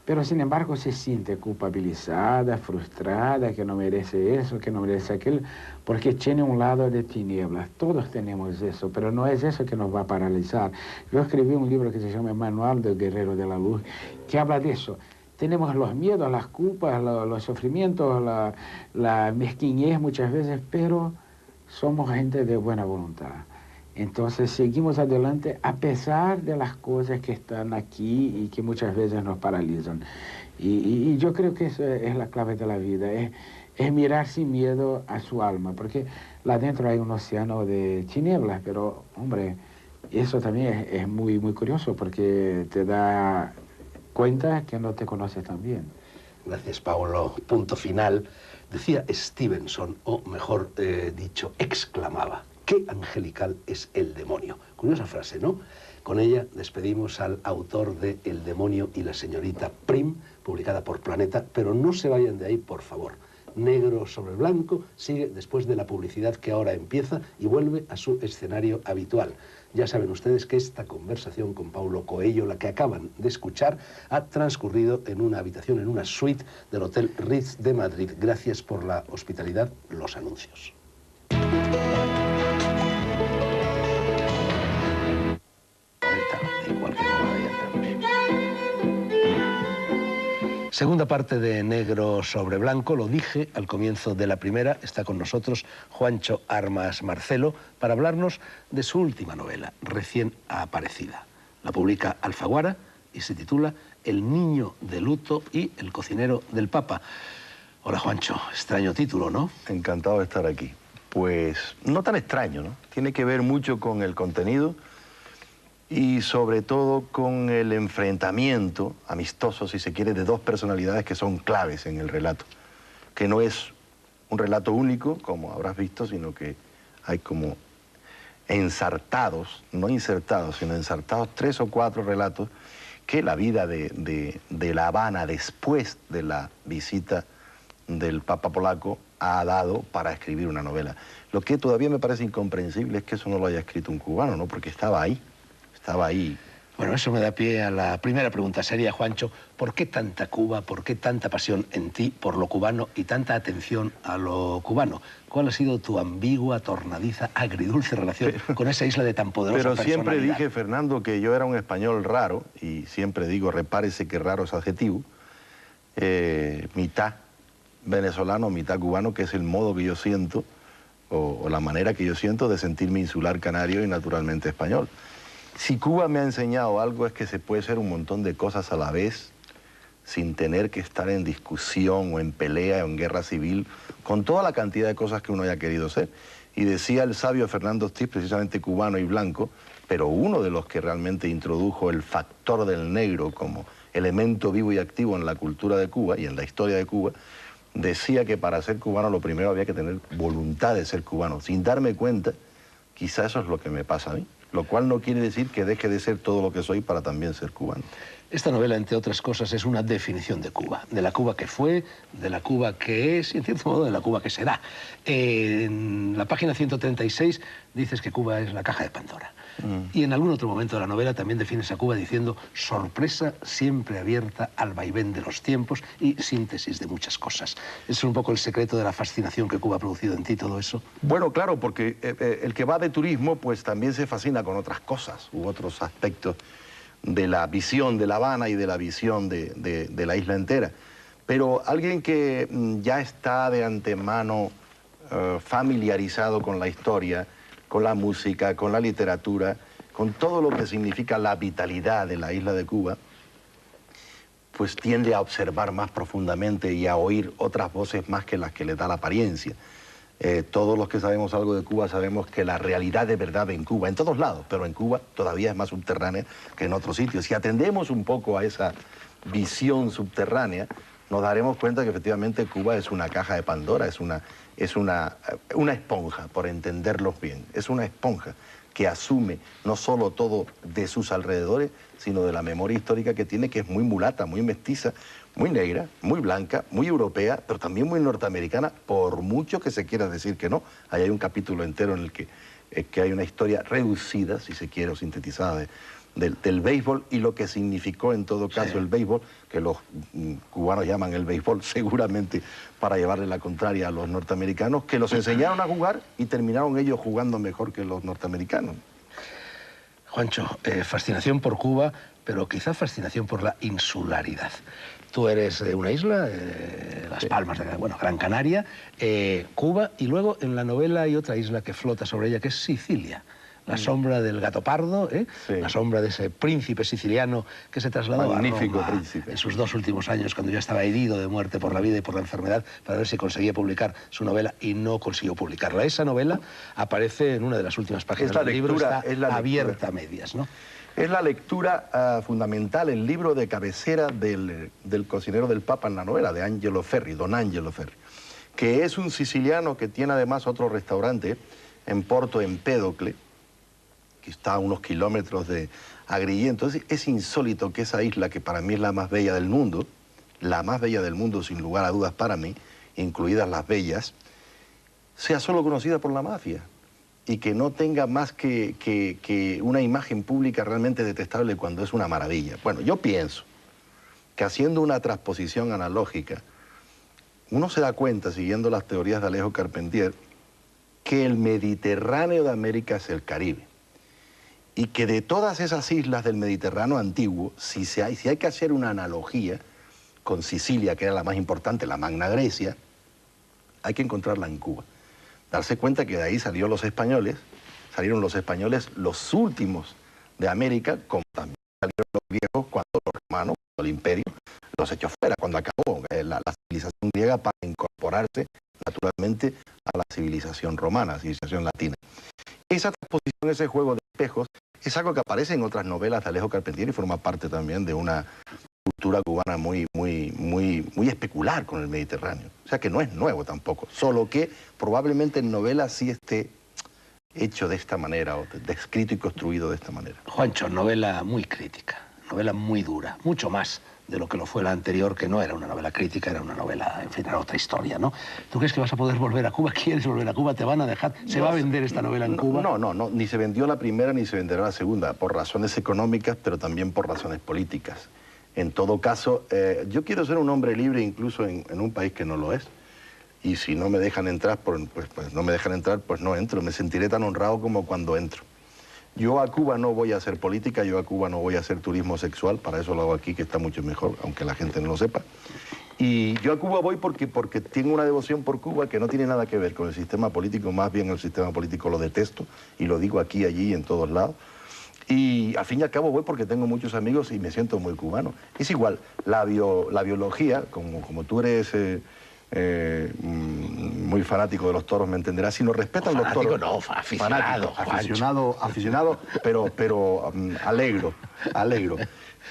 [SPEAKER 2] pero sin embargo se siente culpabilizada, frustrada, que no merece eso, que no merece aquello, porque tiene un lado de tinieblas. Todos tenemos eso, pero no es eso que nos va a paralizar. Yo escribí un libro que se llama Manual del Guerrero de la Luz, que habla de eso. Tenemos los miedos, las culpas, los sufrimientos, la mezquinez muchas veces, pero somos gente de buena voluntad. Entonces seguimos adelante a pesar de las cosas que están aquí y que muchas veces nos paralizan. Y yo creo que eso es la clave de la vida, es mirar sin miedo a su alma, porque lá dentro hay un océano de tinieblas, pero, hombre, eso también es muy, muy curioso porque te da cuenta que no te conoces tan bien.
[SPEAKER 3] Gracias, Paulo. Punto final. Decía Stevenson, o mejor dicho, exclamaba: ¡qué angelical es el demonio! Curiosa frase, ¿no? Con ella despedimos al autor de El demonio y la señorita Prim, publicada por Planeta, pero no se vayan de ahí, por favor. Negro sobre blanco sigue después de la publicidad que ahora empieza y vuelve a su escenario habitual. Ya saben ustedes que esta conversación con Paulo Coello, la que acaban de escuchar, ha transcurrido en una habitación, en una suite del Hotel Ritz de Madrid. Gracias por la hospitalidad. Los anuncios.
[SPEAKER 1] Segunda parte de Negro sobre Blanco, lo dije al comienzo de la primera, está con nosotros Juancho Armas Marcelo para hablarnos de su última novela, recién aparecida. La publica Alfaguara y se titula El niño de luto y el cocinero del Papa. Hola Juancho, extraño título, ¿no?
[SPEAKER 4] Encantado de estar aquí. Pues no tan extraño, ¿no? Tiene que ver mucho con el contenido y sobre todo con el enfrentamiento amistoso, si se quiere, de dos personalidades que son claves en el relato. Que no es un relato único, como habrás visto, sino que hay como ensartados, no insertados, sino ensartados 3 o 4 relatos que la vida de La Habana después de la visita del Papa polaco ha dado para escribir una novela. Lo que todavía me parece incomprensible es que eso no lo haya escrito un cubano, ¿no? Porque estaba ahí. Estaba ahí.
[SPEAKER 1] Bueno, eso me da pie a la primera pregunta seria, Juancho. ¿Por qué tanta Cuba, por qué tanta pasión en ti por lo cubano y tanta atención a lo cubano? ¿Cuál ha sido tu ambigua, tornadiza, agridulce relación con esa isla de tan poderosa
[SPEAKER 4] personalidad? Pero siempre
[SPEAKER 1] personalidad?
[SPEAKER 4] dije, Fernando, que yo era un español raro, y siempre digo, repárese que raro es adjetivo, mitad venezolano, mitad cubano, que es el modo que yo siento, o la manera que yo siento de sentirme insular canario y naturalmente español. Si Cuba me ha enseñado algo es que se puede hacer un montón de cosas a la vez sin tener que estar en discusión o en pelea o en guerra civil con toda la cantidad de cosas que uno haya querido ser. Y decía el sabio Fernando Ortiz, precisamente cubano y blanco, pero uno de los que realmente introdujo el factor del negro como elemento vivo y activo en la cultura de Cuba y en la historia de Cuba, decía que para ser cubano lo primero había que tener voluntad de ser cubano. Sin darme cuenta, quizá eso es lo que me pasa a mí. Lo cual no quiere decir que deje de ser todo lo que soy para también ser cubano.
[SPEAKER 1] Esta novela, entre otras cosas, es una definición de Cuba. De la Cuba que fue, de la Cuba que es y, en cierto modo, de la Cuba que será. En la página 136 dices que Cuba es la caja de Pandora. Y en algún otro momento de la novela también defines a Cuba diciendo sorpresa siempre abierta al vaivén de los tiempos y síntesis de muchas cosas. ¿Es un poco el secreto de la fascinación que Cuba ha producido en ti, todo eso?
[SPEAKER 4] Bueno, claro, porque el que va de turismo pues también se fascina con otras cosas u otros aspectos de la visión de La Habana y de la visión de la isla entera. Pero alguien que ya está de antemano familiarizado con la historia, con la música, con la literatura, con todo lo que significa la vitalidad de la isla de Cuba, pues tiende a observar más profundamente y a oír otras voces más que las que le da la apariencia. Todos los que sabemos algo de Cuba sabemos que la realidad de verdad en Cuba, en todos lados, pero en Cuba todavía es más subterránea que en otros sitios. Si atendemos un poco a esa visión subterránea, nos daremos cuenta que efectivamente Cuba es una caja de Pandora, es una esponja, por entenderlos bien. Es una esponja que asume no solo todo de sus alrededores, sino de la memoria histórica que tiene, que es muy mulata, muy mestiza, muy negra, muy blanca, muy europea, pero también muy norteamericana, por mucho que se quiera decir que no. Ahí hay un capítulo entero en el que hay una historia reducida, si se quiere, o sintetizada del béisbol y lo que significó en todo caso el béisbol, que los cubanos llaman el béisbol seguramente para llevarle la contraria a los norteamericanos, que los enseñaron a jugar y terminaron ellos jugando mejor que los norteamericanos.
[SPEAKER 1] Juancho, fascinación por Cuba, pero quizá fascinación por la insularidad. Tú eres de una isla, Las Palmas, bueno, Gran Canaria, Cuba, y luego en la novela hay otra isla que flota sobre ella, que es Sicilia. La sombra del gato pardo,
[SPEAKER 4] Sí.
[SPEAKER 1] La sombra de ese príncipe siciliano que se trasladó
[SPEAKER 4] Magnífico
[SPEAKER 1] a Roma
[SPEAKER 4] príncipe.
[SPEAKER 1] en sus 2 últimos años, cuando ya estaba herido de muerte por la vida y por la enfermedad, para ver si conseguía publicar su novela, y no consiguió publicarla. Esa novela aparece en una de las últimas páginas
[SPEAKER 4] Es la
[SPEAKER 1] del libro,
[SPEAKER 4] lectura,
[SPEAKER 1] está
[SPEAKER 4] es la
[SPEAKER 1] abierta
[SPEAKER 4] lectura.
[SPEAKER 1] a medias, ¿no?
[SPEAKER 4] Es la lectura fundamental, el libro de cabecera del cocinero del Papa en la novela, de Angelo Ferri, don Angelo Ferri, que es un siciliano que tiene además otro restaurante en Porto Empédocle, que está a unos kilómetros de Agrigento. Entonces es insólito que esa isla, que para mí es la más bella del mundo sin lugar a dudas para mí, incluidas las bellas, sea solo conocida por la mafia y que no tenga más que una imagen pública realmente detestable cuando es una maravilla. Bueno, yo pienso que haciendo una transposición analógica, uno se da cuenta, siguiendo las teorías de Alejo Carpentier, que el Mediterráneo de América es el Caribe. Y que de todas esas islas del Mediterráneo antiguo, si hay que hacer una analogía con Sicilia, que era la más importante, la Magna Grecia, hay que encontrarla en Cuba. Darse cuenta que de ahí salieron los españoles los últimos de América, como también salieron los griegos cuando los romanos, cuando el imperio los echó fuera, cuando acabó la civilización griega para incorporarse naturalmente a la civilización romana, civilización latina. Esa transposición, ese juego de espejos, es algo que aparece en otras novelas de Alejo Carpentier y forma parte también de una cultura cubana muy especular con el Mediterráneo. O sea que no es nuevo tampoco, solo que probablemente en novelas sí esté hecho de esta manera, o descrito y construido de esta manera.
[SPEAKER 1] Juancho, novela muy crítica, novela muy dura, mucho más de lo que lo fue la anterior, que no era una novela crítica, era una novela, en fin, era otra historia, ¿no? ¿Tú crees que vas a poder volver a Cuba? ¿Quieres volver a Cuba? ¿Te van a dejar? ¿Se va a vender esta novela en Cuba?
[SPEAKER 4] No, ni se vendió la primera ni se venderá la segunda, por razones económicas, pero también por razones políticas. En todo caso, yo quiero ser un hombre libre incluso en un país que no lo es. Y si no me dejan entrar, pues no me dejan entrar, pues no entro. Me sentiré tan honrado como cuando entro. Yo a Cuba no voy a hacer política, yo a Cuba no voy a hacer turismo sexual, para eso lo hago aquí, que está mucho mejor, aunque la gente no lo sepa. Y yo a Cuba voy porque tengo una devoción por Cuba que no tiene nada que ver con el sistema político, más bien el sistema político lo detesto, y lo digo aquí, allí, en todos lados. Y al fin y al cabo voy porque tengo muchos amigos y me siento muy cubano. Es igual, la biología, como tú eres muy fanático de los toros, me entenderás, si nos respetan los toros...
[SPEAKER 1] No, aficionado,
[SPEAKER 4] aficionado, pero alegro.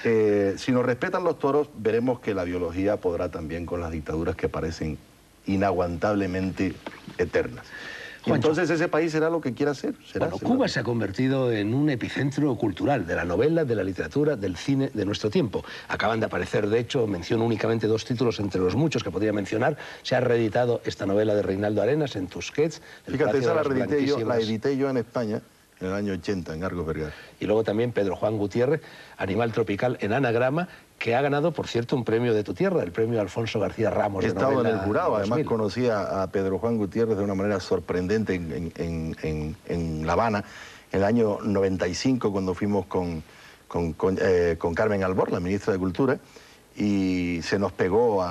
[SPEAKER 4] Si nos respetan los toros, veremos que la biología podrá también con las dictaduras que parecen inaguantablemente eternas. Y entonces ese país será lo que quiera ser.
[SPEAKER 1] Bueno, Cuba se ha convertido en un epicentro cultural de la novela, de la literatura, del cine de nuestro tiempo. Acaban de aparecer, de hecho, menciono únicamente 2 títulos entre los muchos que podría mencionar. Se ha reeditado esta novela de Reinaldo Arenas en Tusquets.
[SPEAKER 4] Fíjate, esa la edité yo en España en el año 80, en Argos Vergara.
[SPEAKER 1] Y luego también Pedro Juan Gutiérrez, Animal Tropical en anagrama, que ha ganado, por cierto, un premio de tu tierra, el premio Alfonso García Ramos.
[SPEAKER 4] He
[SPEAKER 1] de
[SPEAKER 4] estado en
[SPEAKER 1] novela
[SPEAKER 4] el jurado, además
[SPEAKER 1] 2000.
[SPEAKER 4] conocí a Pedro Juan Gutiérrez de una manera sorprendente en La Habana, en el año 95, cuando fuimos con Carmen Albor, la ministra de Cultura, y se nos pegó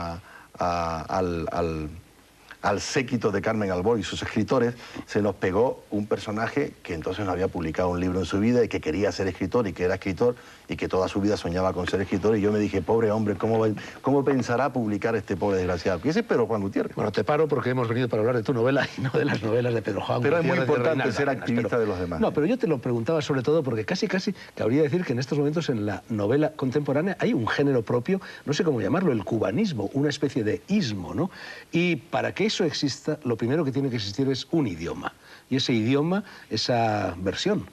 [SPEAKER 4] al séquito de Carmen Albor y sus escritores, se nos pegó un personaje que entonces no había publicado un libro en su vida y que quería ser escritor y que era escritor y que toda su vida soñaba con ser escritor, y yo me dije, pobre hombre, ¿cómo pensará publicar este pobre desgraciado? Y ese es Pedro Juan Gutiérrez.
[SPEAKER 1] Bueno, te paro porque hemos venido para hablar de tu novela y no de las novelas de Pedro Juan
[SPEAKER 4] Pero
[SPEAKER 1] Gutiérrez.
[SPEAKER 4] es muy importante
[SPEAKER 1] Reinaldo
[SPEAKER 4] ser
[SPEAKER 1] Arenas,
[SPEAKER 4] activista de los demás.
[SPEAKER 1] No, pero yo te lo preguntaba sobre todo porque casi cabría decir que en estos momentos en la novela contemporánea hay un género propio, no sé cómo llamarlo, el cubanismo, una especie de ismo, ¿no? Y para que eso exista, lo primero que tiene que existir es un idioma. Y ese idioma, esa versión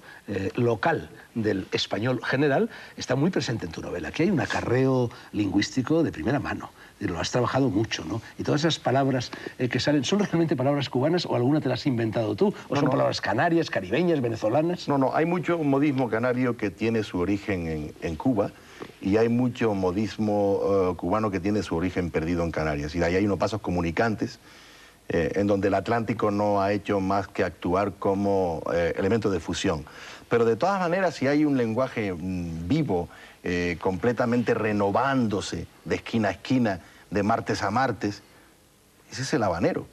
[SPEAKER 1] local del español general, está muy presente en tu novela. Aquí hay un acarreo lingüístico de primera mano. Lo has trabajado mucho, ¿no? Y todas esas palabras que salen, ¿son realmente palabras cubanas o alguna te las has inventado tú? ¿O son palabras canarias, caribeñas, venezolanas?
[SPEAKER 4] No, hay mucho modismo canario que tiene su origen en Cuba, y hay mucho modismo cubano que tiene su origen perdido en Canarias. Y de ahí hay unos pasos comunicantes, en donde el Atlántico no ha hecho más que actuar como elemento de fusión. Pero de todas maneras, si hay un lenguaje vivo, completamente renovándose de esquina a esquina, de martes a martes, ese es el habanero.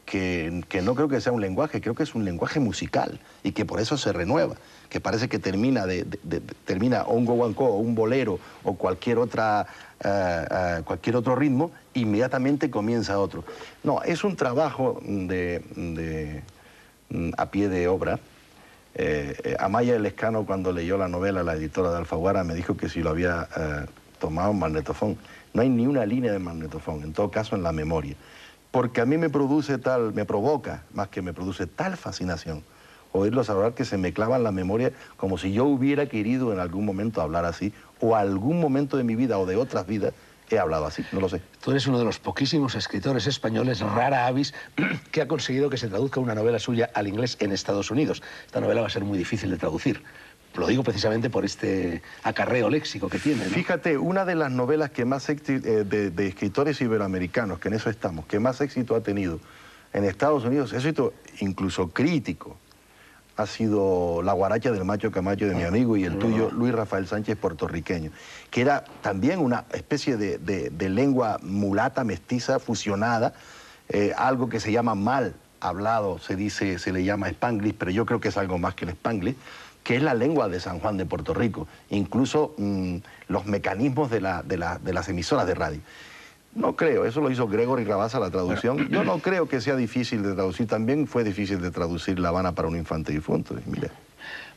[SPEAKER 4] que no creo que sea un lenguaje, creo que es un lenguaje musical y que por eso se renueva, que parece que termina termina un guaguancó o un bolero o cualquier otro ritmo, inmediatamente comienza otro. No, es un trabajo a pie de obra. Amaya Lescano, cuando leyó la novela, la editora de Alfaguara, me dijo que si lo había tomado en magnetofón. No hay ni una línea de magnetofón, en todo caso en la memoria. Porque a mí me provoca, más que me produce tal fascinación, oírlos hablar que se me clava en la memoria como si yo hubiera querido en algún momento hablar así, o algún momento de mi vida o de otras vidas he hablado así, no lo sé.
[SPEAKER 1] Tú eres uno de los poquísimos escritores españoles, rara avis, que ha conseguido que se traduzca una novela suya al inglés en Estados Unidos. Esta novela va a ser muy difícil de traducir. Lo digo precisamente por este acarreo léxico que tiene, ¿no?
[SPEAKER 4] Fíjate, una de las novelas que más de escritores iberoamericanos, que en eso estamos, que más éxito ha tenido en Estados Unidos, éxito incluso crítico, ha sido La guaracha del macho Camacho de mi amigo y el tuyo, Luis Rafael Sánchez, puertorriqueño, que era también una especie de lengua mulata, mestiza, fusionada, algo que se llama mal hablado, se le llama Spanglish, pero yo creo que es algo más que el Spanglish, que es la lengua de San Juan de Puerto Rico, incluso los mecanismos de las emisoras de radio. No creo, eso lo hizo Gregory Rabasa, la traducción. Bueno. Yo no creo que sea difícil de traducir. También fue difícil de traducir La Habana para un infante difunto. Mira.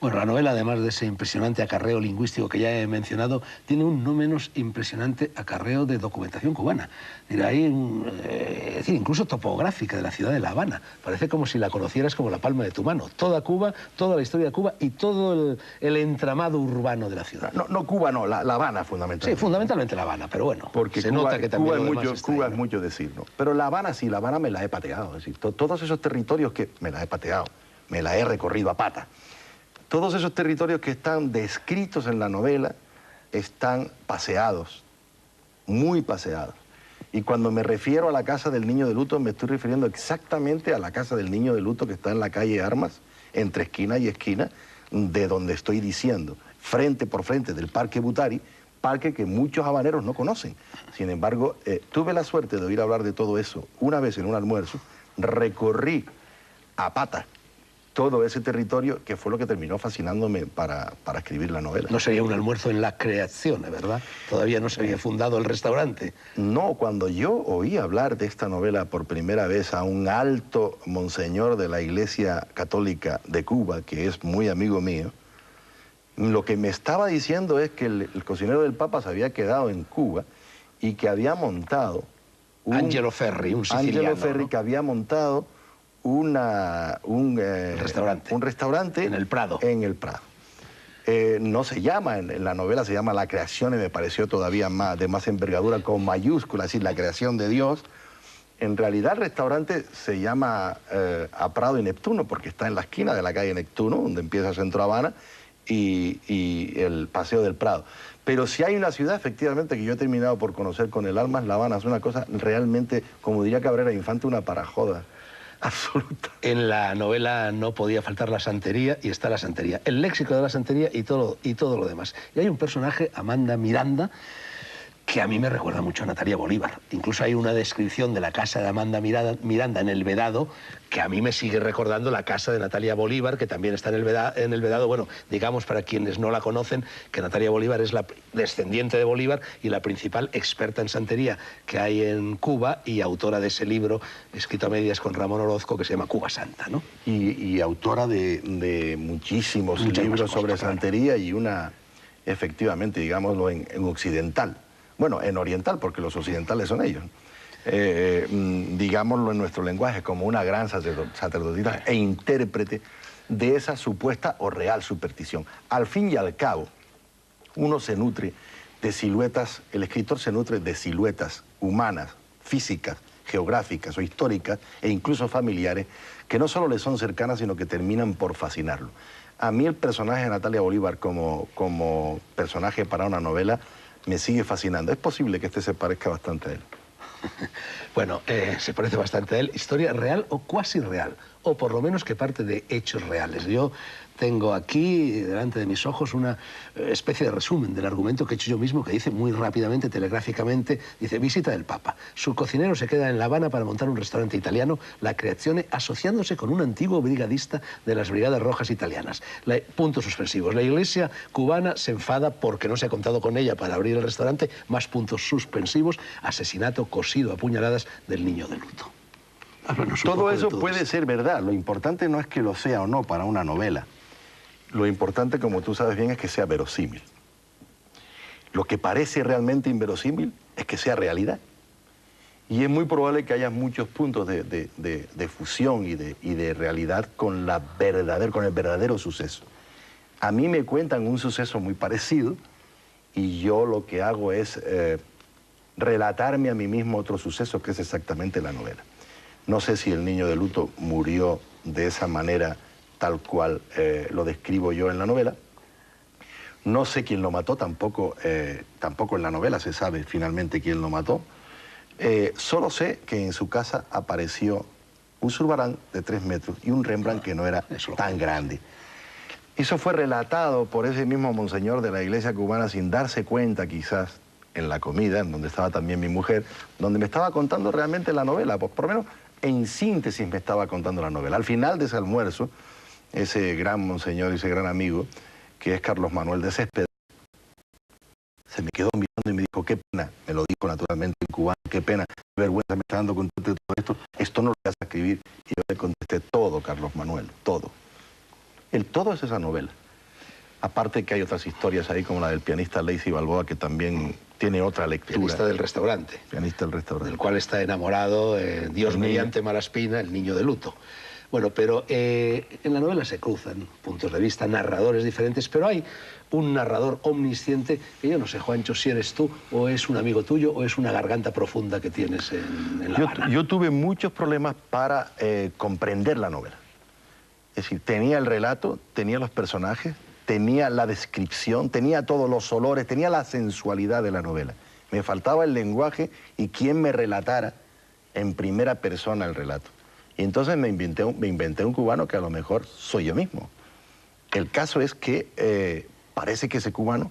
[SPEAKER 1] Bueno, la novela, además de ese impresionante acarreo lingüístico que ya he mencionado, tiene un no menos impresionante acarreo de documentación cubana. Hay es decir, incluso topográfica de la ciudad de La Habana. Parece como si la conocieras como la palma de tu mano. Toda Cuba, toda la historia de Cuba y todo el entramado urbano de la ciudad.
[SPEAKER 4] No, Cuba no, La Habana fundamentalmente.
[SPEAKER 1] Sí, fundamentalmente La Habana, pero bueno,
[SPEAKER 4] porque
[SPEAKER 1] se
[SPEAKER 4] Cuba,
[SPEAKER 1] nota que también
[SPEAKER 4] Cuba es mucho decir, ¿no? Pero La Habana sí, La Habana me la he pateado. Es decir, todos esos territorios que me la he pateado, me la he recorrido a pata. Todos esos territorios que están descritos en la novela están paseados, muy paseados. Y cuando me refiero a la Casa del Niño de Luto, me estoy refiriendo exactamente a la Casa del Niño de Luto que está en la calle Armas, entre esquina y esquina, de donde estoy diciendo, frente por frente del Parque Butari, parque que muchos habaneros no conocen. Sin embargo, tuve la suerte de oír hablar de todo eso una vez en un almuerzo, recorrí a pata todo ese territorio, que fue lo que terminó fascinándome para escribir la novela.
[SPEAKER 1] No sería un almuerzo en la creación, ¿verdad? Todavía no se había fundado el restaurante.
[SPEAKER 4] No, cuando yo oí hablar de esta novela por primera vez a un alto monseñor de la Iglesia Católica de Cuba, que es muy amigo mío, lo que me estaba diciendo es que el cocinero del Papa se había quedado en Cuba y que había montado
[SPEAKER 1] Angelo Ferri, un siciliano,
[SPEAKER 4] Angelo Ferri, ¿no? Que había montado un restaurante
[SPEAKER 1] en el Prado.
[SPEAKER 4] En el Prado. No se llama, en la novela se llama La Creación, y me pareció todavía de más envergadura, con mayúsculas, es decir, la creación de Dios. En realidad el restaurante se llama A Prado y Neptuno, porque está en la esquina de la calle Neptuno, donde empieza Centro Habana, y el Paseo del Prado. Pero si hay una ciudad, efectivamente, que yo he terminado por conocer con el alma, es La Habana. Es una cosa realmente, como diría Cabrera Infante, una parajoda absoluta.
[SPEAKER 1] En la novela no podía faltar la santería, y está la santería, el léxico de la santería y todo lo demás. Y hay un personaje, Amanda Miranda, que a mí me recuerda mucho a Natalia Bolívar. Incluso hay una descripción de la casa de Amanda Miranda en El Vedado, que a mí me sigue recordando la casa de Natalia Bolívar, que también está en el Vedado. Bueno, digamos, para quienes no la conocen, que Natalia Bolívar es la descendiente de Bolívar y la principal experta en santería que hay en Cuba, y autora de ese libro, escrito a medias con Ramón Orozco, que se llama Cuba Santa, ¿no?
[SPEAKER 4] Y autora de muchísimos libros sobre santería, y una, efectivamente, digámoslo, en occidental. Bueno, en oriental, porque los occidentales son ellos. Digámoslo en nuestro lenguaje, como una gran sacerdotisa e intérprete de esa supuesta o real superstición. Al fin y al cabo, uno se nutre de siluetas, el escritor se nutre de siluetas humanas, físicas, geográficas o históricas, e incluso familiares, que no solo le son cercanas, sino que terminan por fascinarlo. A mí el personaje de Natalia Bolívar como personaje para una novela me sigue fascinando. Es posible que este se parezca bastante a él.
[SPEAKER 1] Bueno, se parece bastante a él. ¿Historia real o cuasi real? o por lo menos que parte de hechos reales. Yo tengo aquí, delante de mis ojos, una especie de resumen del argumento que he hecho yo mismo, que dice muy rápidamente, telegráficamente, dice: visita del Papa. Su cocinero se queda en La Habana para montar un restaurante italiano, la Creazione, asociándose con un antiguo brigadista de las Brigadas Rojas italianas. Puntos suspensivos. La Iglesia cubana se enfada porque no se ha contado con ella para abrir el restaurante. Más puntos suspensivos. Asesinato cosido a puñaladas del niño de luto.
[SPEAKER 4] Todo eso puede ser verdad. Lo importante no es que lo sea o no para una novela. Lo importante, como tú sabes bien, es que sea verosímil. Lo que parece realmente inverosímil es que sea realidad. Y es muy probable que haya muchos puntos de fusión y de realidad con el verdadero suceso. A mí me cuentan un suceso muy parecido y yo lo que hago es relatarme a mí mismo otro suceso que es exactamente la novela. No sé si el niño de luto murió de esa manera tal cual lo describo yo en la novela. No sé quién lo mató, tampoco en la novela se sabe finalmente quién lo mató. Solo sé que en su casa apareció un Zurbarán de 3 metros y un Rembrandt que no era tan grande. Eso fue relatado por ese mismo monseñor de la iglesia cubana sin darse cuenta quizás en la comida, en donde estaba también mi mujer, donde me estaba contando realmente la novela, pues por lo menos en síntesis me estaba contando la novela. Al final de ese almuerzo, ese gran monseñor y ese gran amigo, que es Carlos Manuel de Céspedes, se me quedó mirando y me dijo: qué pena, me lo dijo naturalmente en cubano, qué pena, qué vergüenza me está dando contarte todo esto no lo vas a escribir. Y yo le contesté: todo, Carlos Manuel, todo. El todo es esa novela. Aparte que hay otras historias ahí, como la del pianista Lacy Balboa, que también tiene otra lectura.
[SPEAKER 1] Pianista del restaurante.
[SPEAKER 4] Pianista del restaurante.
[SPEAKER 1] Del cual está enamorado, Dios mediante Malaspina, el niño de luto. Bueno, pero en la novela se cruzan puntos de vista, narradores diferentes, pero hay un narrador omnisciente que yo no sé, Juancho, si eres tú, o es un amigo tuyo, o es una garganta profunda que tienes en La Habana.
[SPEAKER 4] Yo tuve muchos problemas para comprender la novela. Es decir, tenía el relato, tenía los personajes, tenía la descripción, tenía todos los olores, tenía la sensualidad de la novela. Me faltaba el lenguaje y quien me relatara en primera persona el relato. Y entonces me inventé un cubano que a lo mejor soy yo mismo. El caso es que parece que ese cubano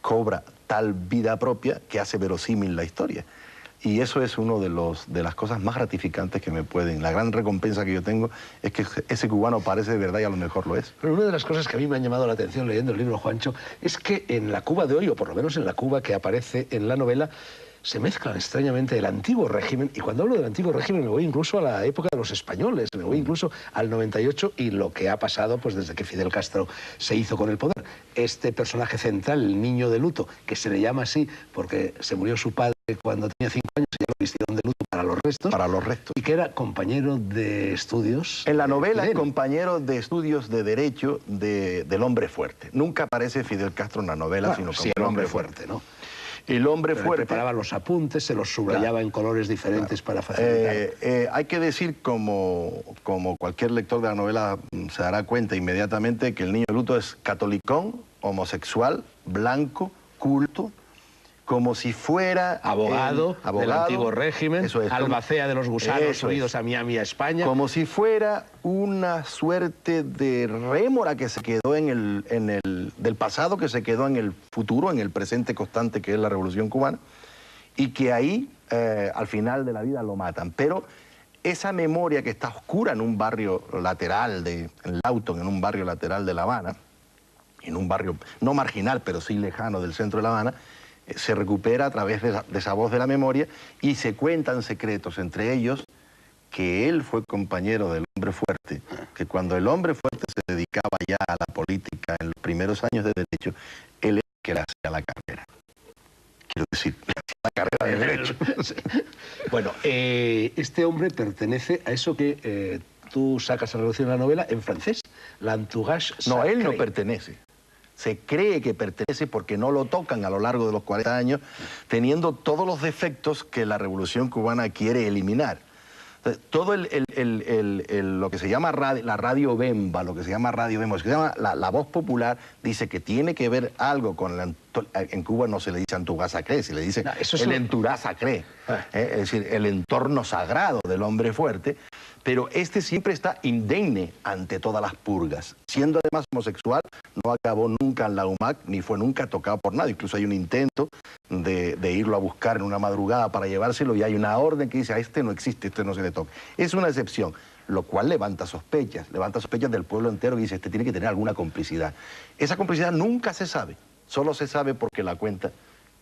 [SPEAKER 4] cobra tal vida propia que hace verosímil la historia. Y eso es uno de las cosas más gratificantes que me pueden... La gran recompensa que yo tengo es que ese cubano parece de verdad y a lo mejor lo es.
[SPEAKER 1] Pero una de las cosas que a mí me han llamado la atención leyendo el libro, Juancho, es que en la Cuba de hoy, o por lo menos en la Cuba que aparece en la novela, se mezclan extrañamente el antiguo régimen, y cuando hablo del antiguo régimen me voy incluso a la época de los españoles, me voy incluso al 98 y lo que ha pasado pues desde que Fidel Castro se hizo con el poder. Este personaje central, el niño de luto, que se le llama así porque se murió su padre cuando tenía 5 años y ya lo vistieron de luto para los restos.
[SPEAKER 4] Para los restos.
[SPEAKER 1] Y que era compañero de estudios.
[SPEAKER 4] En la novela es compañero de estudios de derecho del hombre fuerte. Nunca aparece Fidel Castro en la novela, sino como
[SPEAKER 1] el hombre fuerte, ¿no?
[SPEAKER 4] El hombre fuerte...
[SPEAKER 1] preparaba los apuntes, se los subrayaba en colores diferentes para facilitar.
[SPEAKER 4] Hay que decir, como cualquier lector de la novela se dará cuenta inmediatamente, que el niño de luto es catolicón, homosexual, blanco, culto, como si fuera...
[SPEAKER 1] Abogado del antiguo régimen, albacea de los gusanos subidos a Miami, a España.
[SPEAKER 4] Como si fuera una suerte de rémora que se quedó del pasado, que se quedó en el futuro, en el presente constante que es la Revolución Cubana, y que ahí, al final de la vida, lo matan. Pero esa memoria que está oscura en un barrio lateral, en Lawton, en un barrio lateral de La Habana, en un barrio no marginal, pero sí lejano del centro de La Habana, se recupera a través de esa voz de la memoria y se cuentan secretos, entre ellos que él fue compañero del hombre fuerte, que cuando el hombre fuerte se dedicaba ya a la política en los primeros años de derecho, él es el que le hacía la carrera. Quiero decir, le hacía la carrera de derecho.
[SPEAKER 1] Bueno, este hombre pertenece a eso que tú sacas a reducir en la novela en francés, l'entourage sacré.
[SPEAKER 4] No, él no pertenece. Se cree que pertenece porque no lo tocan a lo largo de los 40 años, teniendo todos los defectos que la Revolución Cubana quiere eliminar. Entonces, todo lo que se llama la radio bemba, lo que se llama la voz popular, dice que tiene que ver algo con en Cuba no se le dice entourage sacré, se le dice el entourage sacré, es decir, el entorno sagrado del hombre fuerte, Pero este siempre está indemne ante todas las purgas. Siendo además homosexual, no acabó nunca en la UMAC, ni fue nunca tocado por nadie. Incluso hay un intento de irlo a buscar en una madrugada para llevárselo y hay una orden que dice, a este no existe, este no se le toca. Es una excepción, lo cual levanta sospechas del pueblo entero que dice, este tiene que tener alguna complicidad. Esa complicidad nunca se sabe, solo se sabe porque la cuenta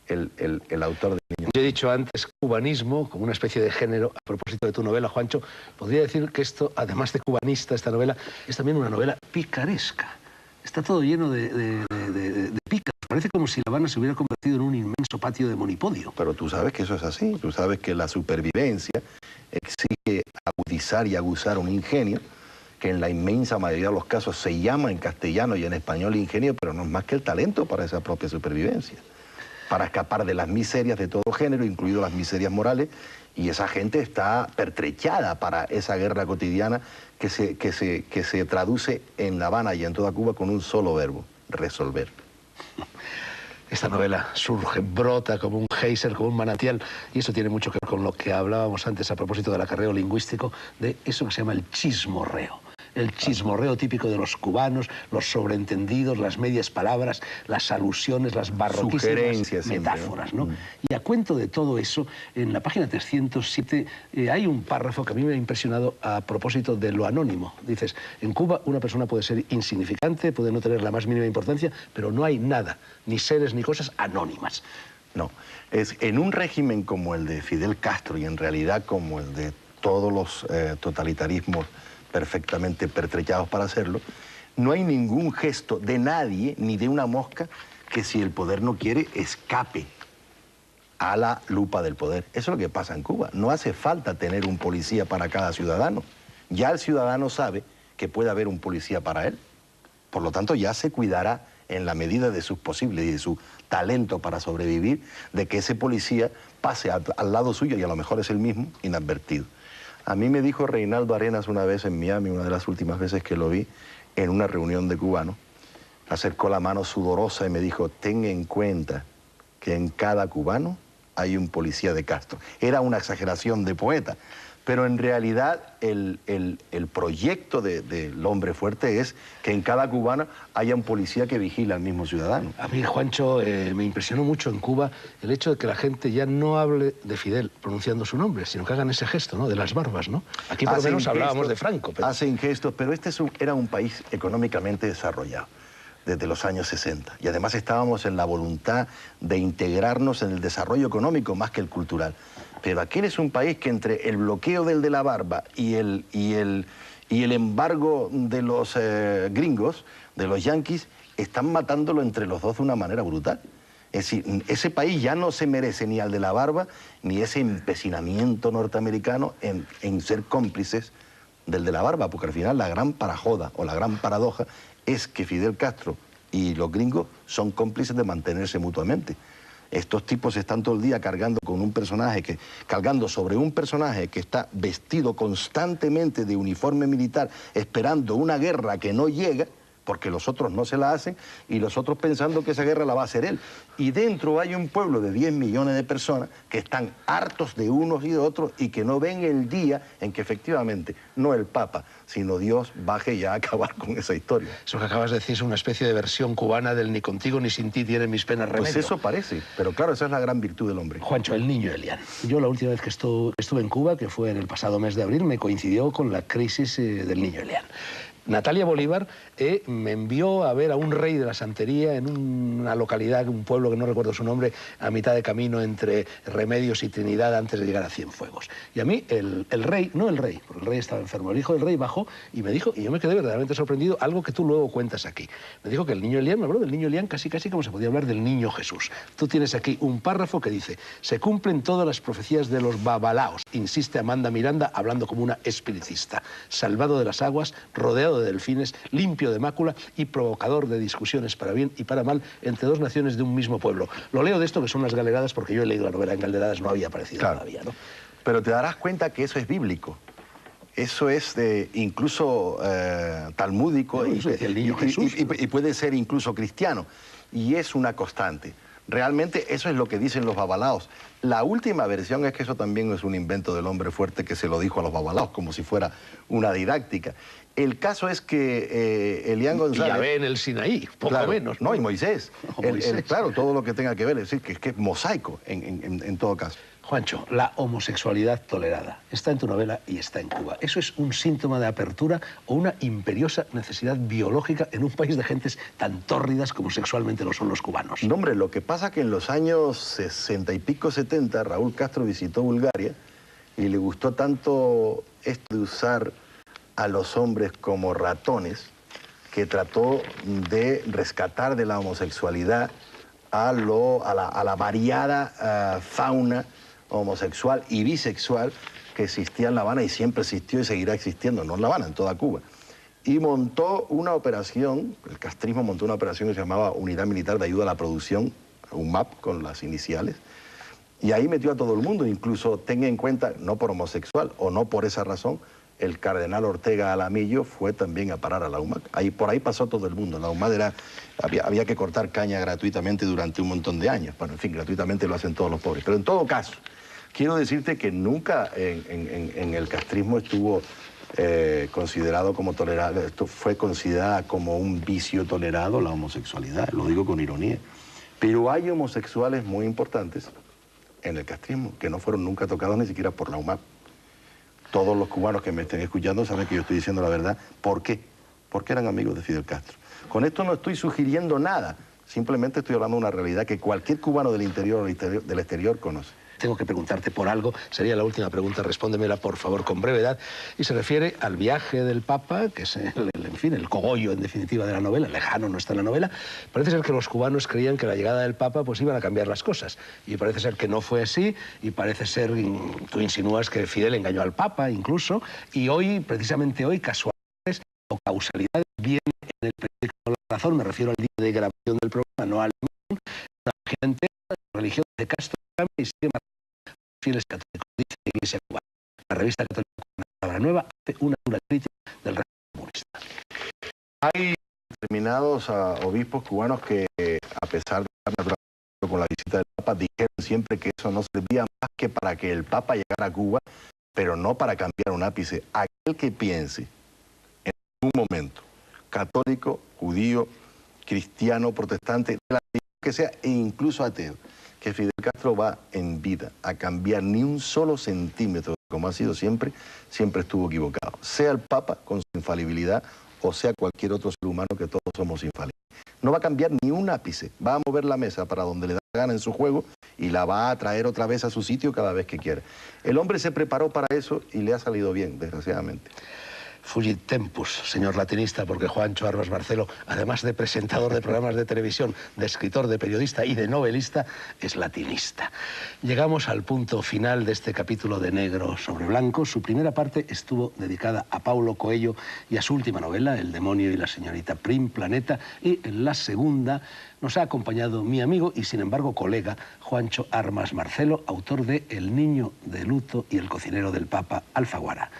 [SPEAKER 4] el autor del Niño.
[SPEAKER 1] Yo he dicho antes cubanismo como una especie de género. A propósito de tu novela, Juancho, podría decir que esto, además de cubanista, esta novela, es también una novela picaresca. Está todo lleno de pícaros. Parece como si La Habana se hubiera convertido en un inmenso patio de monipodio.
[SPEAKER 4] Pero tú sabes que eso es así. Tú sabes que la supervivencia exige agudizar y aguzar un ingenio que en la inmensa mayoría de los casos se llama en castellano y en español ingenio, pero no es más que el talento para esa propia supervivencia, para escapar de las miserias de todo género, incluido las miserias morales, y esa gente está pertrechada para esa guerra cotidiana que se traduce en La Habana y en toda Cuba con un solo verbo, resolver.
[SPEAKER 1] Esta novela surge, brota como un geyser, como un manantial, y eso tiene mucho que ver con lo que hablábamos antes a propósito del acarreo lingüístico, de eso que se llama el chismorreo. El chismorreo típico de los cubanos, los sobreentendidos, las medias palabras, las alusiones, las barroquísimas metáforas, ¿no? Y a cuento de todo eso, en la página 307 hay un párrafo que a mí me ha impresionado a propósito de lo anónimo. Dices, en Cuba una persona puede ser insignificante, puede no tener la más mínima importancia, pero no hay nada, ni seres ni cosas anónimas.
[SPEAKER 4] No, es en un régimen como el de Fidel Castro y en realidad como el de todos los totalitarismos perfectamente pertrechados para hacerlo, no hay ningún gesto de nadie, ni de una mosca, que si el poder no quiere, escape a la lupa del poder. Eso es lo que pasa en Cuba. No hace falta tener un policía para cada ciudadano. Ya el ciudadano sabe que puede haber un policía para él. Por lo tanto, ya se cuidará en la medida de sus posibles y de su talento para sobrevivir, de que ese policía pase al lado suyo, y a lo mejor es el mismo, inadvertido. A mí me dijo Reinaldo Arenas una vez en Miami, una de las últimas veces que lo vi, en una reunión de cubanos, acercó la mano sudorosa y me dijo, ten en cuenta que en cada cubano hay un policía de Castro. Era una exageración de poeta, pero en realidad el proyecto del hombre fuerte es que en cada cubano haya un policía que vigila al mismo ciudadano.
[SPEAKER 1] A mí, Juancho, me impresionó mucho en Cuba el hecho de que la gente ya no hable de Fidel pronunciando su nombre, sino que hagan ese gesto, ¿no?, de las barbas, ¿no? Aquí por lo menos hablábamos de Franco. Pero...
[SPEAKER 4] Hacen gestos, pero este era un país económicamente desarrollado desde los años 60. Y además estábamos en la voluntad de integrarnos en el desarrollo económico más que el cultural. Pero aquel es un país que entre el bloqueo del de la barba y el embargo de los gringos, de los yanquis, están matándolo entre los dos de una manera brutal. Es decir, ese país ya no se merece ni al de la barba, ni ese empecinamiento norteamericano en ser cómplices del de la barba, porque al final la gran parajoda o la gran paradoja es que Fidel Castro y los gringos son cómplices de mantenerse mutuamente. Estos tipos están todo el día cargando sobre un personaje que está vestido constantemente de uniforme militar, esperando una guerra que no llega, porque los otros no se la hacen, y los otros pensando que esa guerra la va a hacer él. Y dentro hay un pueblo de 10 millones de personas que están hartos de unos y de otros y que no ven el día en que efectivamente no el Papa, sino Dios baje ya a acabar con esa historia.
[SPEAKER 1] Eso que acabas de decir es una especie de versión cubana del ni contigo ni sin ti tienen mis penas remedio.
[SPEAKER 4] Pues eso parece, pero claro, esa es la gran virtud del hombre.
[SPEAKER 1] Juancho, el niño Elian. Yo la última vez que estuve en Cuba, que fue en el pasado mes de abril, me coincidió con la crisis del niño Elian. Natalia Bolívar me envió a ver a un rey de la santería en una localidad, un pueblo que no recuerdo su nombre, a mitad de camino entre Remedios y Trinidad antes de llegar a Cienfuegos. Y a mí el rey, no el rey, porque el rey estaba enfermo, el hijo del rey bajó y me dijo, y yo me quedé verdaderamente sorprendido, algo que tú luego cuentas aquí. Me dijo que el niño Elian, me habló del niño Elian casi como se podía hablar del niño Jesús. Tú tienes aquí un párrafo que dice, se cumplen todas las profecías de los babalaos, insiste Amanda Miranda hablando como una espiritista, salvado de las aguas, rodeado de delfines, limpio de mácula y provocador de discusiones para bien y para mal entre dos naciones de un mismo pueblo. Lo leo de esto que son las galeradas porque yo he leído la novela en galeradas, no había aparecido todavía, ¿no?
[SPEAKER 4] Pero te darás cuenta que eso es bíblico. Eso es incluso talmúdico y puede ser incluso cristiano. Y es una constante. Realmente eso es lo que dicen los babalaos. La última versión es que eso también es un invento del hombre fuerte que se lo dijo a los babalaos, como si fuera una didáctica. El caso es que Elian González...
[SPEAKER 1] Y Yahvé en el Sinaí, poco
[SPEAKER 4] claro,
[SPEAKER 1] menos.
[SPEAKER 4] No, y Moisés.
[SPEAKER 1] Moisés.
[SPEAKER 4] Claro, todo lo que tenga que ver, es decir, que es mosaico en todo caso.
[SPEAKER 1] Juancho, la homosexualidad tolerada está en tu novela y está en Cuba. ¿Eso es un síntoma de apertura o una imperiosa necesidad biológica en un país de gentes tan tórridas como sexualmente lo son los cubanos?
[SPEAKER 4] No, hombre, lo que pasa es que en los años 60 y pico, 70, Raúl Castro visitó Bulgaria y le gustó tanto esto de usar a los hombres como ratones que trató de rescatar de la homosexualidad a la variada fauna homosexual y bisexual que existía en La Habana y siempre existió y seguirá existiendo, no en La Habana, en toda Cuba. Y montó una operación, el castrismo montó una operación que se llamaba Unidad Militar de Ayuda a la Producción, UMAP con las iniciales, y ahí metió a todo el mundo, incluso tenga en cuenta, no por homosexual o no por esa razón, el cardenal Ortega Alamillo fue también a parar a la UMAP. Por ahí pasó todo el mundo. La UMAP había que cortar caña gratuitamente durante un montón de años. Bueno, en fin, gratuitamente lo hacen todos los pobres. Pero en todo caso, quiero decirte que nunca en el castrismo estuvo considerado como tolerable, esto fue considerada como un vicio tolerado la homosexualidad, lo digo con ironía. Pero hay homosexuales muy importantes en el castrismo que no fueron nunca tocados ni siquiera por la UMAP. Todos los cubanos que me estén escuchando saben que yo estoy diciendo la verdad. ¿Por qué? Porque eran amigos de Fidel Castro. Con esto no estoy sugiriendo nada, simplemente estoy hablando de una realidad que cualquier cubano del interior o del exterior conoce.
[SPEAKER 1] Tengo que preguntarte por algo, sería la última pregunta, respóndemela por favor con brevedad, y se refiere al viaje del Papa, que es en fin, el cogollo en definitiva de la novela, lejano no está en la novela. Parece ser que los cubanos creían que la llegada del Papa pues iban a cambiar las cosas, y parece ser que no fue así, y parece ser, tú insinúas que Fidel engañó al Papa incluso, y hoy, precisamente hoy, casualidades o causalidades, viene en el periódico La Razón, me refiero al día de grabación del programa, no al mío, una página entera de la religión de Castro y sigue fieles católicos, dice la Iglesia cubana. La revista católica Una Palabra Nueva hace una dura crítica del régimen comunista.
[SPEAKER 4] Hay determinados obispos cubanos que, a pesar de estar naturalizados con la visita del Papa, dijeron siempre que eso no servía más que para que el Papa llegara a Cuba, pero no para cambiar un ápice. Aquel que piense en un momento, católico, judío, cristiano, protestante, que sea, e incluso ateo, que Fidel Castro va en vida a cambiar ni un solo centímetro, como ha sido siempre, siempre estuvo equivocado. Sea el Papa con su infalibilidad o sea cualquier otro ser humano, que todos somos infalibles. No va a cambiar ni un ápice, va a mover la mesa para donde le da gana en su juego y la va a traer otra vez a su sitio cada vez que quiera. El hombre se preparó para eso y le ha salido bien, desgraciadamente.
[SPEAKER 1] Fugit tempus, señor latinista, porque Juancho Armas Marcelo, además de presentador de programas de televisión, de escritor, de periodista y de novelista, es latinista. Llegamos al punto final de este capítulo de Negro sobre Blanco. Su primera parte estuvo dedicada a Paulo Coelho y a su última novela, El demonio y la señorita Prim Planeta, y en la segunda nos ha acompañado mi amigo y sin embargo colega Juancho Armas Marcelo, autor de El niño de luto y El cocinero del Papa, Alfaguara.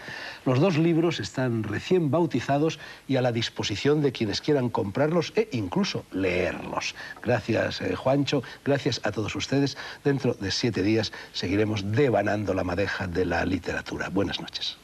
[SPEAKER 1] Los dos libros están recién bautizados y a la disposición de quienes quieran comprarlos e incluso leerlos. Gracias, Juancho, gracias a todos ustedes. Dentro de 7 días seguiremos devanando la madeja de la literatura. Buenas noches.